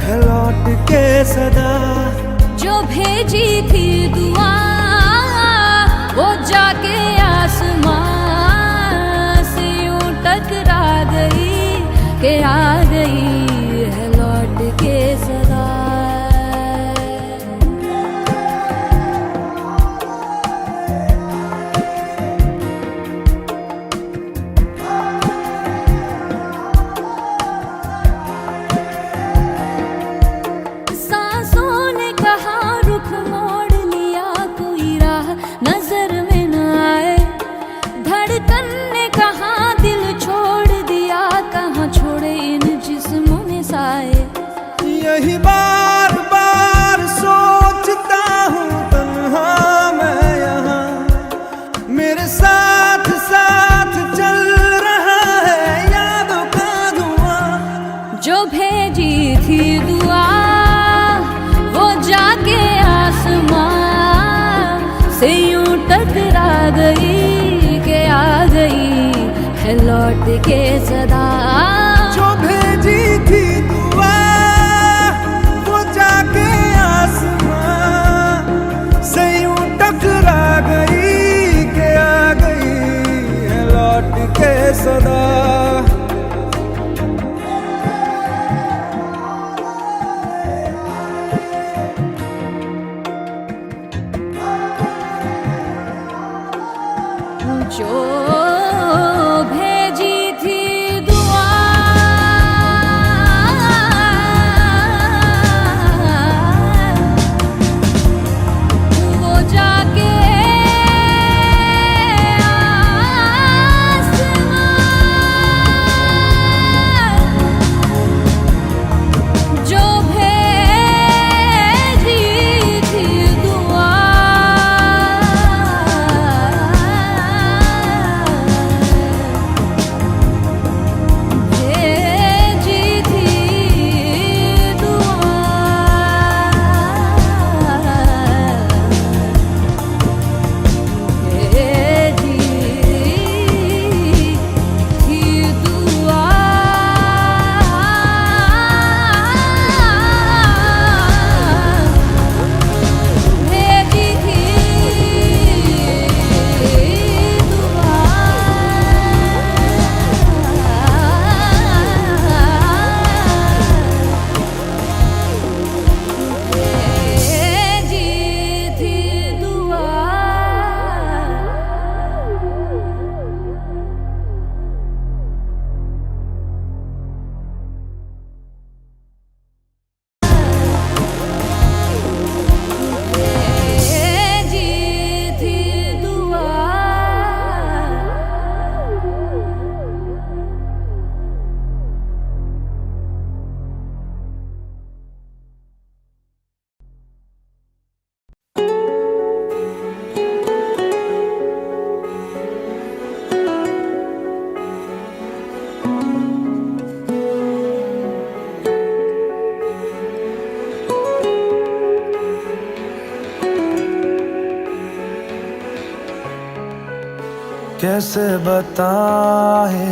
है लौट के सदा। जो भेजी थी दुआ वो जाके आसमां से यूं टकरा गई कि आ गई है लौट के सदा। सांसों ने कहा रुख मोड़ लिया, कोई राह नजर में न आए। धड़कन ने कहा दिल छोड़ दिया, कहाँ छोड़े इन जिस्मों ने साए। यही बार बार सोचता हूँ तन्हा मैं यहाँ, मेरे साथ साथ चल रहा है यादों का धुआं। जो भेजी थी दुआ वो जाके आसमां से यूं टकरा गई कि आ गई है लौट के सदा। जो भेजी थी दुआ वो जाके आसमां से यूं टकरा गई कि आ गई है लौट के सदा। जो भेजी थी दुआ वो जाके आसमां कैसे बताए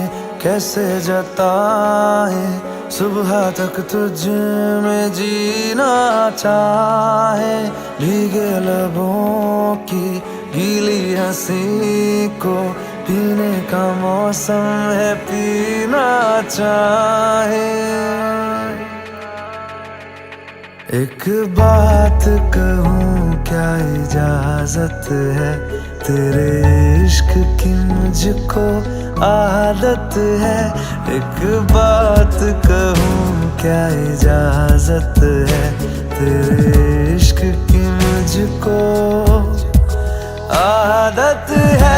कैसे जताए, सुबह तक तुझ में जीना चाहे। भीगे लबों की गीली हंसी को पीने का मौसम है, पीना चाहे। एक बात कहूँ क्या इजाजत है, तेरे इश्क की मुझको आदत है। एक बात कहूँ क्या इजाजत है, तेरे इश्क की मुझको आदत है।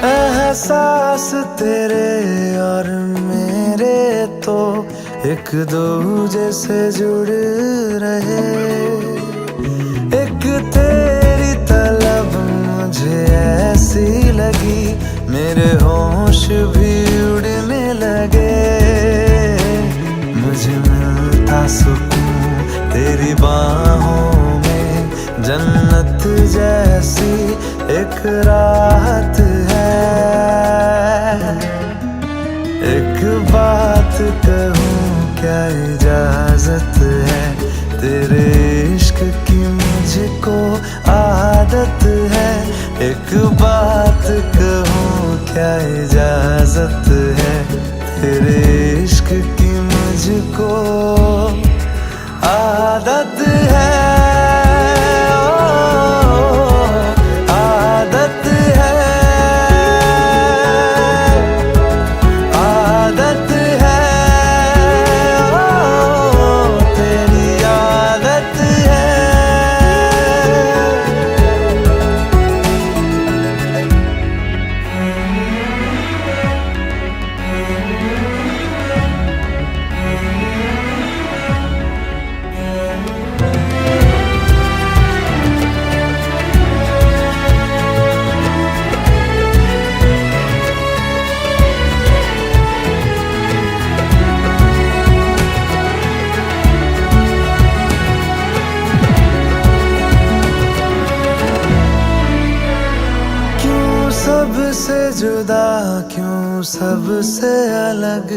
एहसास तेरे और मेरे तो एक दूजे से जुड़ रहे। एक तेरी तलब मुझे ऐसी लगी, मेरे होश भी उड़ने लगे। मुझे मिलता सुकून तेरी बाहों में, जन्नत जैसी एक राहत है। एक बात कहूँ क्या इजाजत है, तेरे इश्क की मुझको आदत है। एक बात कहूँ क्या इजाजत है, तेरे इश्क की मुझको आदत है। सबसे जुदा क्यों सबसे अलग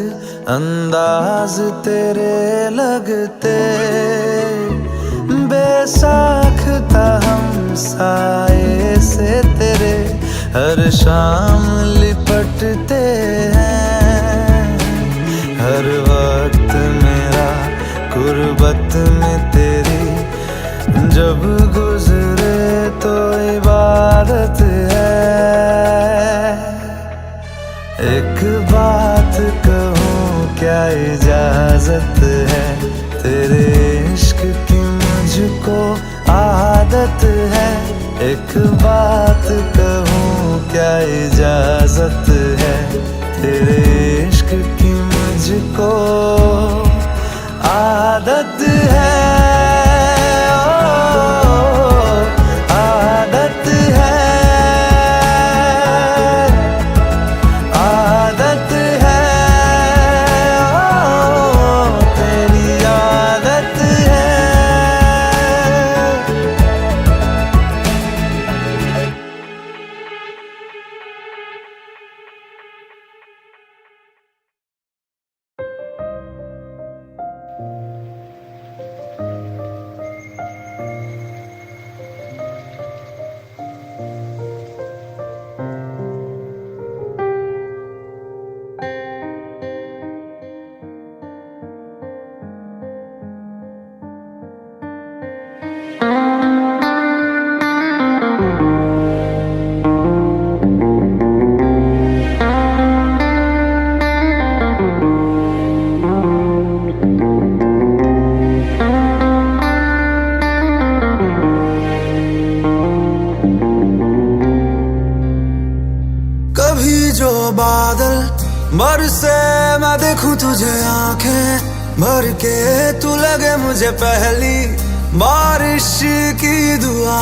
अंदाज तेरे लगते। बेसाख्ता हम साए से तेरे हर शाम लिपटते हैं। हर वक्त मेरा गुर्बत में तेरी जब गुजरे तो इबादत है। एक बात कहूँ क्या इजाजत है, तेरे इश्क की मुझको आदत है। एक बात कहूँ क्या इजाजत है, तेरे इश्क की मुझको आदत है। बरसे मैं देखूं तुझे आंखें भर के, तू लगे मुझे पहली बारिश की दुआ।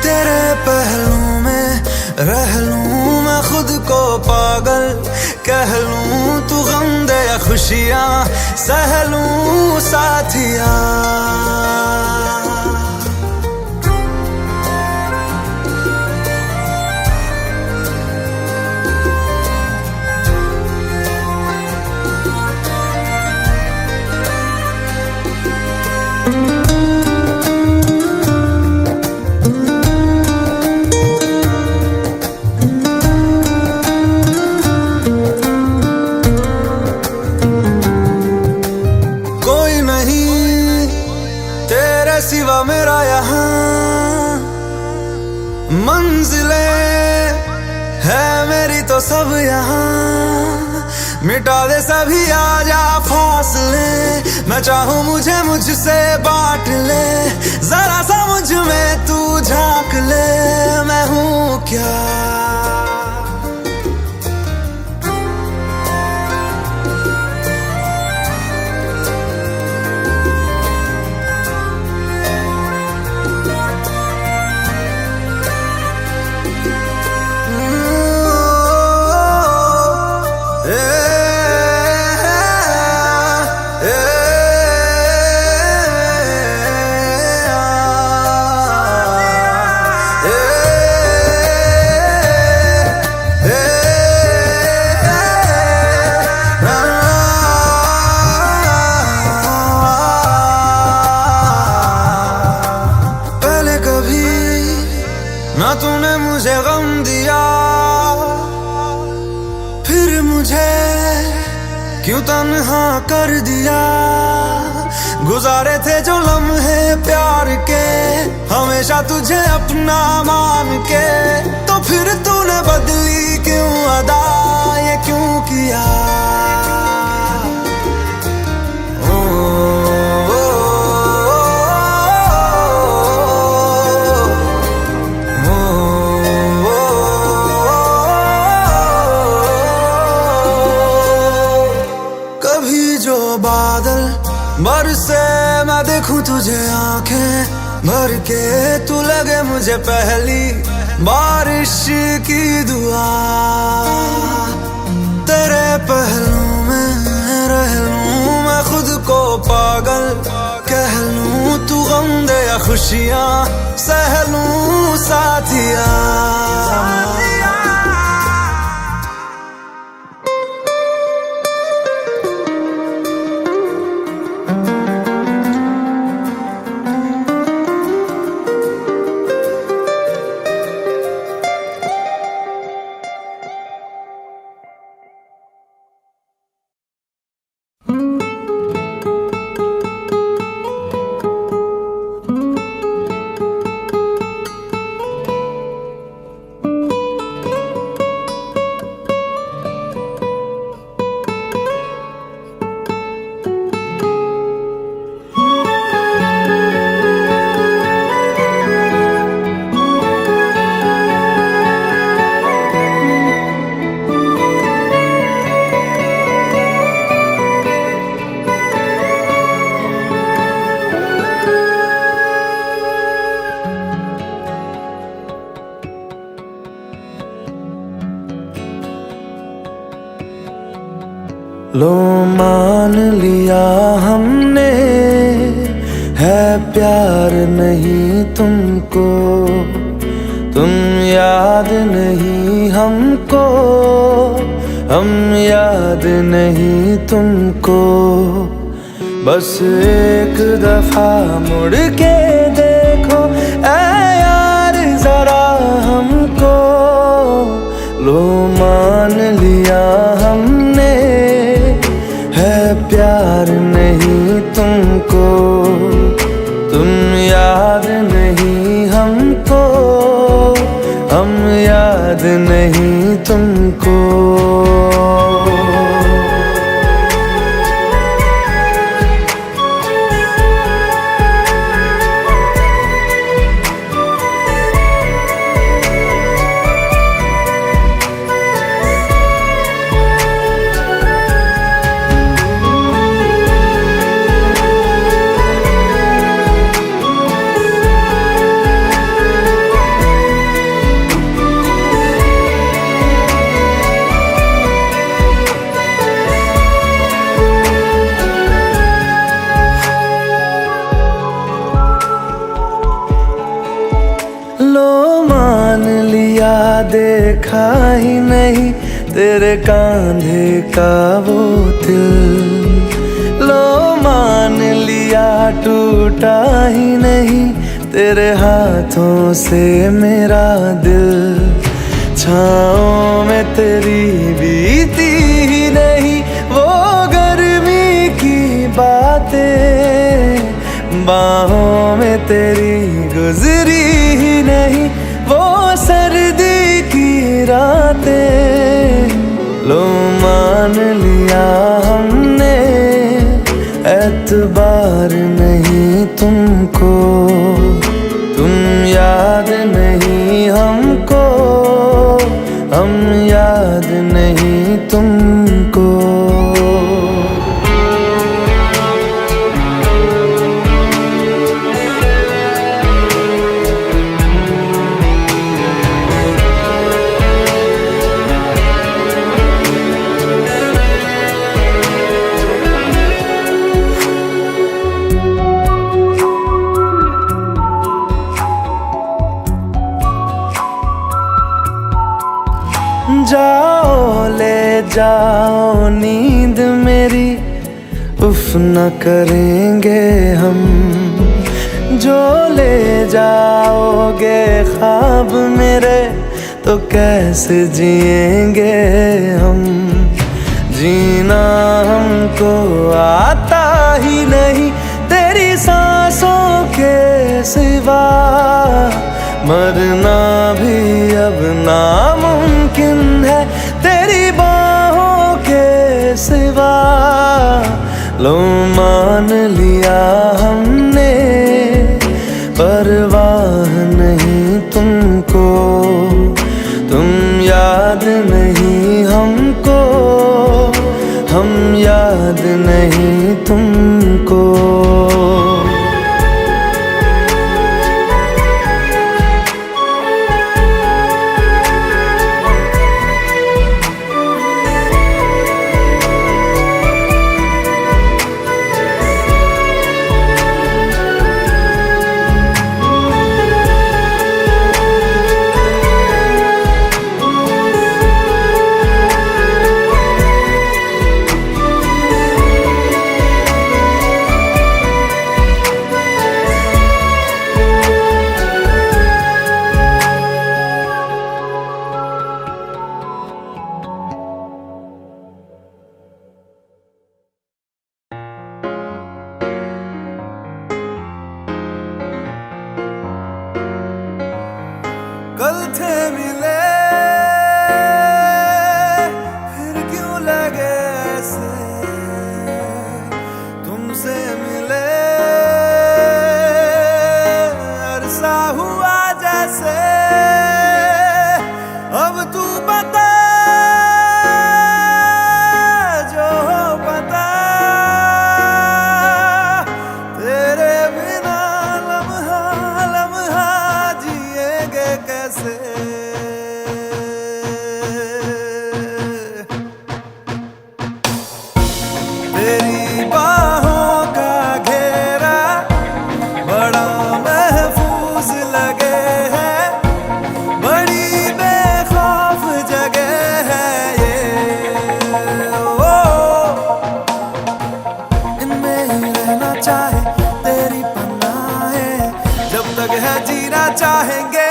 तेरे पहलू में रह लूं मैं खुद को पागल, कह लूं तू गम दे या खुशियां सह लूं साथिया। सिवा मेरा यहाँ मंजिलें है मेरी तो सब यहाँ, मिटा दे सभी आजा फासले, मैं चाहूँ मुझे मुझसे बांट ले, जरा सा मुझ में तू झांक ले, मैं हूँ क्या। ना तूने मुझे गम दिया, फिर मुझे क्यों तन्हा कर दिया। गुजारे थे जो लम्हे प्यार के, हमेशा तुझे अपना मान के, तो फिर तूने बदली क्यों अदा, ये क्यों किया। बादल बरसे मैं देखूं तुझे आंखें भर के, तू लगे मुझे पहली बारिश की दुआ। तेरे पहलू में रह लूं मैं खुद को पागल, कह लूं तू गम दे या खुशियां सह लूं साथिया। लो मान लिया हमने है प्यार नहीं तुमको, तुम याद नहीं हमको, हम याद नहीं तुमको। बस एक दफा मुड़ के देखो ऐ यार जरा हमको। लो मान लिया हमने है प्यार नहीं तुमको, तुम याद नहीं हमको, हम याद नहीं तुमको। देखा ही नहीं तेरे कांधे का वो दिल। लो मान लिया टूटा ही नहीं तेरे हाथों से मेरा दिल। छाँव में तेरी बीती ही नहीं वो गर्मी की बातें, बाहों में तेरी गुजरी ही नहीं वो सर्दी की रातें। लो मान लिया हमने एतबार नहीं तुमको, तुम याद नहीं हमको, हम याद नहीं तुमको। जाओ ले जाओ नींद मेरी, उफ न करेंगे हम। जो ले जाओगे ख्वाब मेरे तो कैसे जिएंगे हम। जीना हमको आता ही नहीं तेरी सांसों के सिवा, मरना भी अब नामुमकिन है तेरी बाहों के सिवा। लो मान लिया हमने परवाह नहीं तुमको, तुम याद नहीं हमको, हम याद नहीं तुमको। कल थे मिले फिर क्यों लगे ऐसे, तुमसे मिले अरसा हुआ जैसे। अब तू बता जो पता, तेरे बिना लम्हा लम्हा जिएंगे कैसे। तेरी बाहों का घेरा बड़ा महफूज लगे है, बड़ी बेखौफ जगह है ये। ओ इनमें ही रहना चाहे तेरी पनाहें, जब तक है जीना चाहेंगे।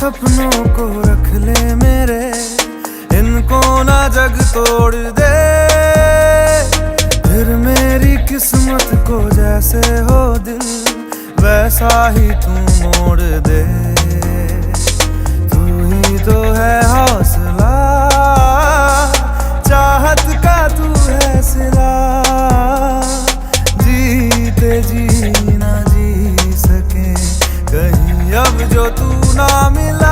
सपनों को रख ले मेरे, इनको ना जग तोड़ दे। फिर मेरी किस्मत को जैसे हो दिल, वैसा ही तू मोड़ दे। तू ही तो है हौसला, चाहत का तू है सिला। जीते जी ना जी सके कहीं अब जो तू ना मिला।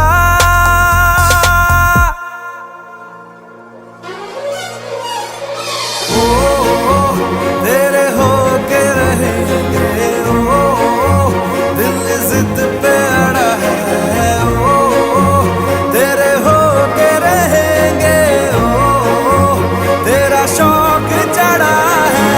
तेरे होके रहेंगे दिल जिद पे अड़ा है। तेरे होके रहेंगे तेरा शौक चढ़ा है।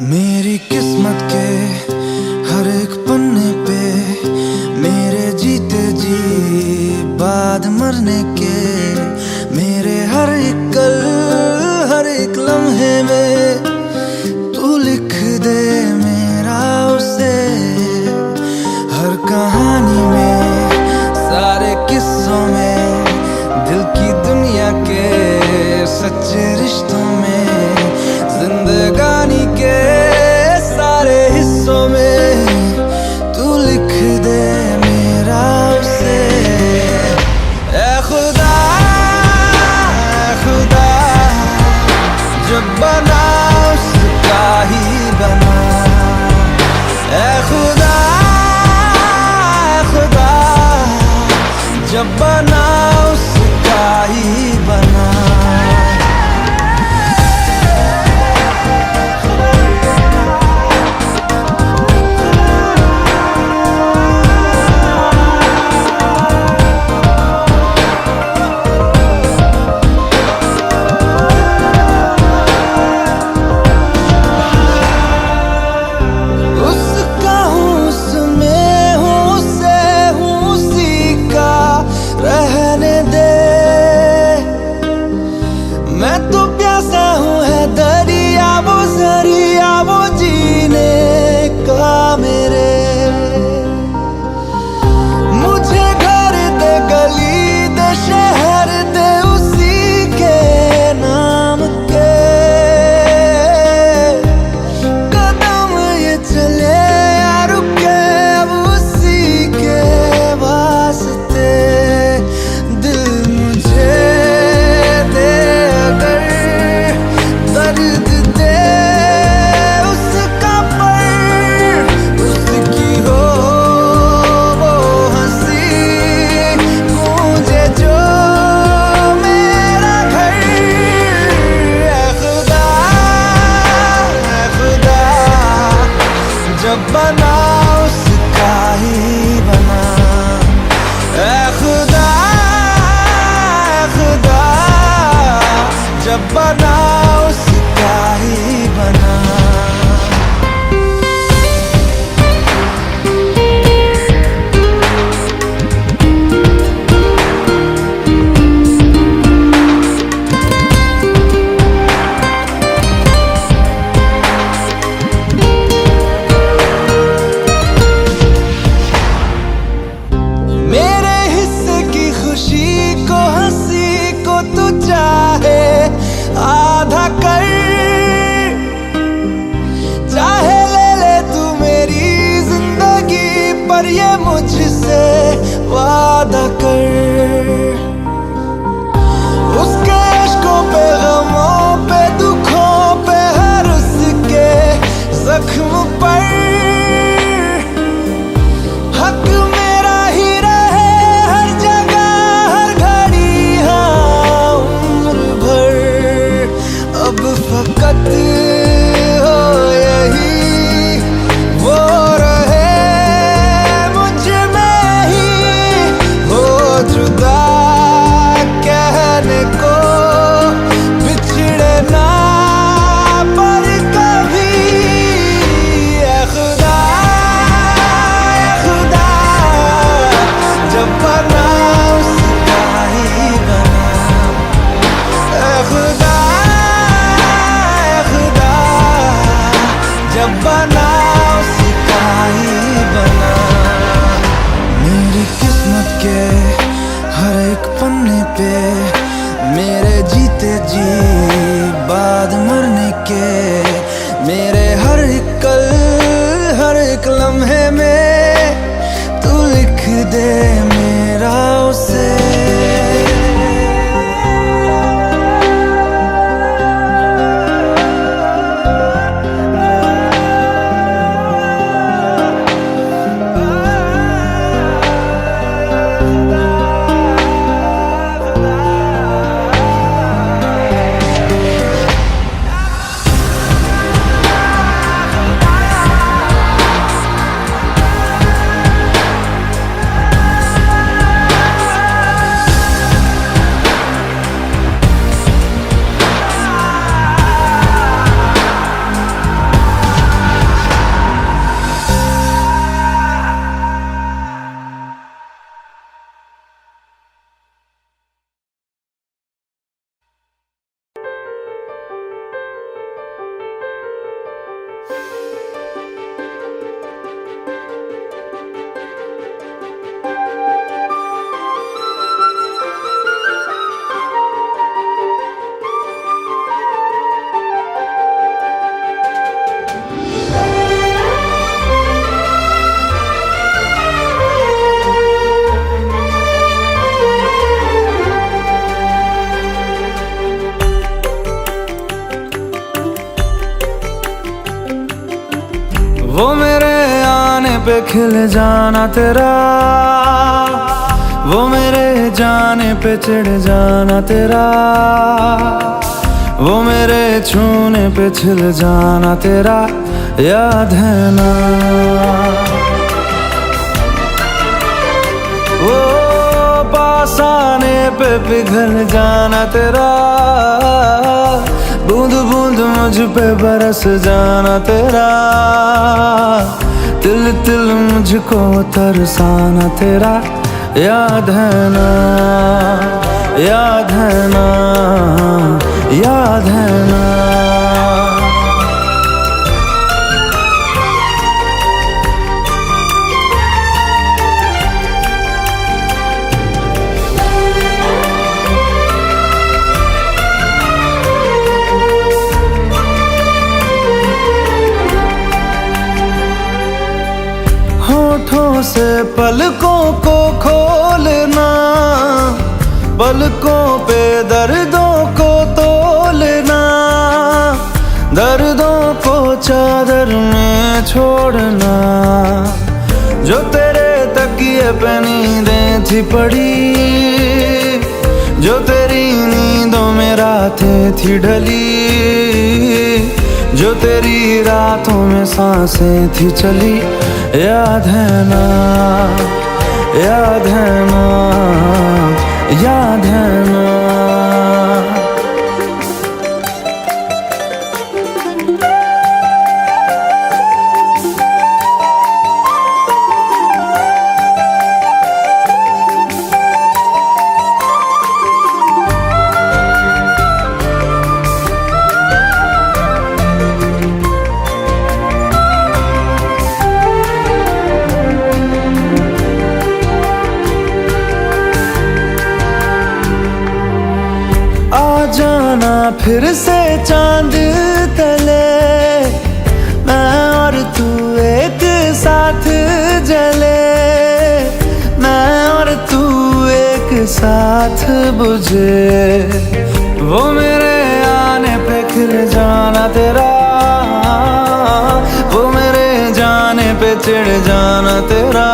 मेरी किस्मत के हर एक पन्ने पे मेरे जीते जी बाद मरने के, मेरे हर एक कल हर एक लम्हे में तू लिख दे मेरा उसे। हर कहानी में सारे किस्सों में दिल की दुनिया के सच्चे रिश्तों में, जिंदगानी के सारे हिस्सों में तू लिख दे मेरा उसे। ऐ खुदा जब बना उसका ही बना। ऐ खुदा जब बना उसका ही बना। बना उसका ही बना। ऐ खुदा जब बना उसका ही बना। तो वादा कर उसके इश्कों पे, गमों पे, दुखों पे, हर उसके जख्म पर हक मेरा ही रहे हर जगह हर घड़ी, हाँ उम्र भर। अब फकत हो यही वो रहे मुझ में ही, हो जुदा कहने को बिछड़े ना पर कभी। ऐ खुदा, ऐ खुदा, जब बना उसका ही बना। ऐ खुदा, ऐ खुदा, जब बना उसका ही बना। मेरी किस्मत के हर एक पन्ने पे, मेरे जीते जी बाद मरने के, मेरे हर एक कल हर एक लम्हे में तू लिख दे मेरा उसे। वो मेरे आने पे खिल जाना तेरा, वो मेरे जाने पे चिढ़ जाना तेरा, वो मेरे छूने पे छिल जाना तेरा, याद है ना। वो पास आने पे पिघल जाना तेरा, बूंद बूंद मुझ पे बरस जाना तेरा, तिल तिल मुझको तरसाना तेरा, याद है ना, याद है ना, याद है ना। होठों से पलकों को खोलना, पलकों पे दर्दों को तोलना, दर्दों को चादर में छोड़ना, जो तेरे तकिए पे नींदें थी पड़ी, जो तेरी नींदों में रातें थी ढली, जो तेरी रातों में सांसें थी चली, याद है ना, याद है ना, याद है ना। जाना फिर से चांद तले, मैं और तू एक साथ जले, मैं और बुझे, वो मेरे आने पे खिल जाना तेरा, वो मेरे जाने पे चिढ़ जाना तेरा,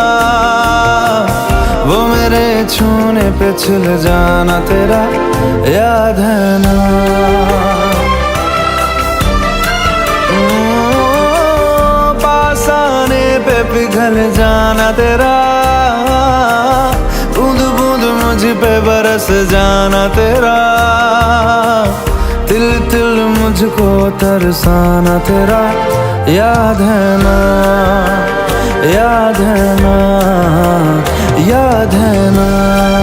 वो मेरे छूने पे छिल जाना तेरा, याद है ना। पास आने पे पिघल जाना तेरा, बूंद बूंद मुझ पे बरस जाना तेरा, तिल तिल मुझको तरसाना तेरा, याद है ना, याद है ना, याद है ना।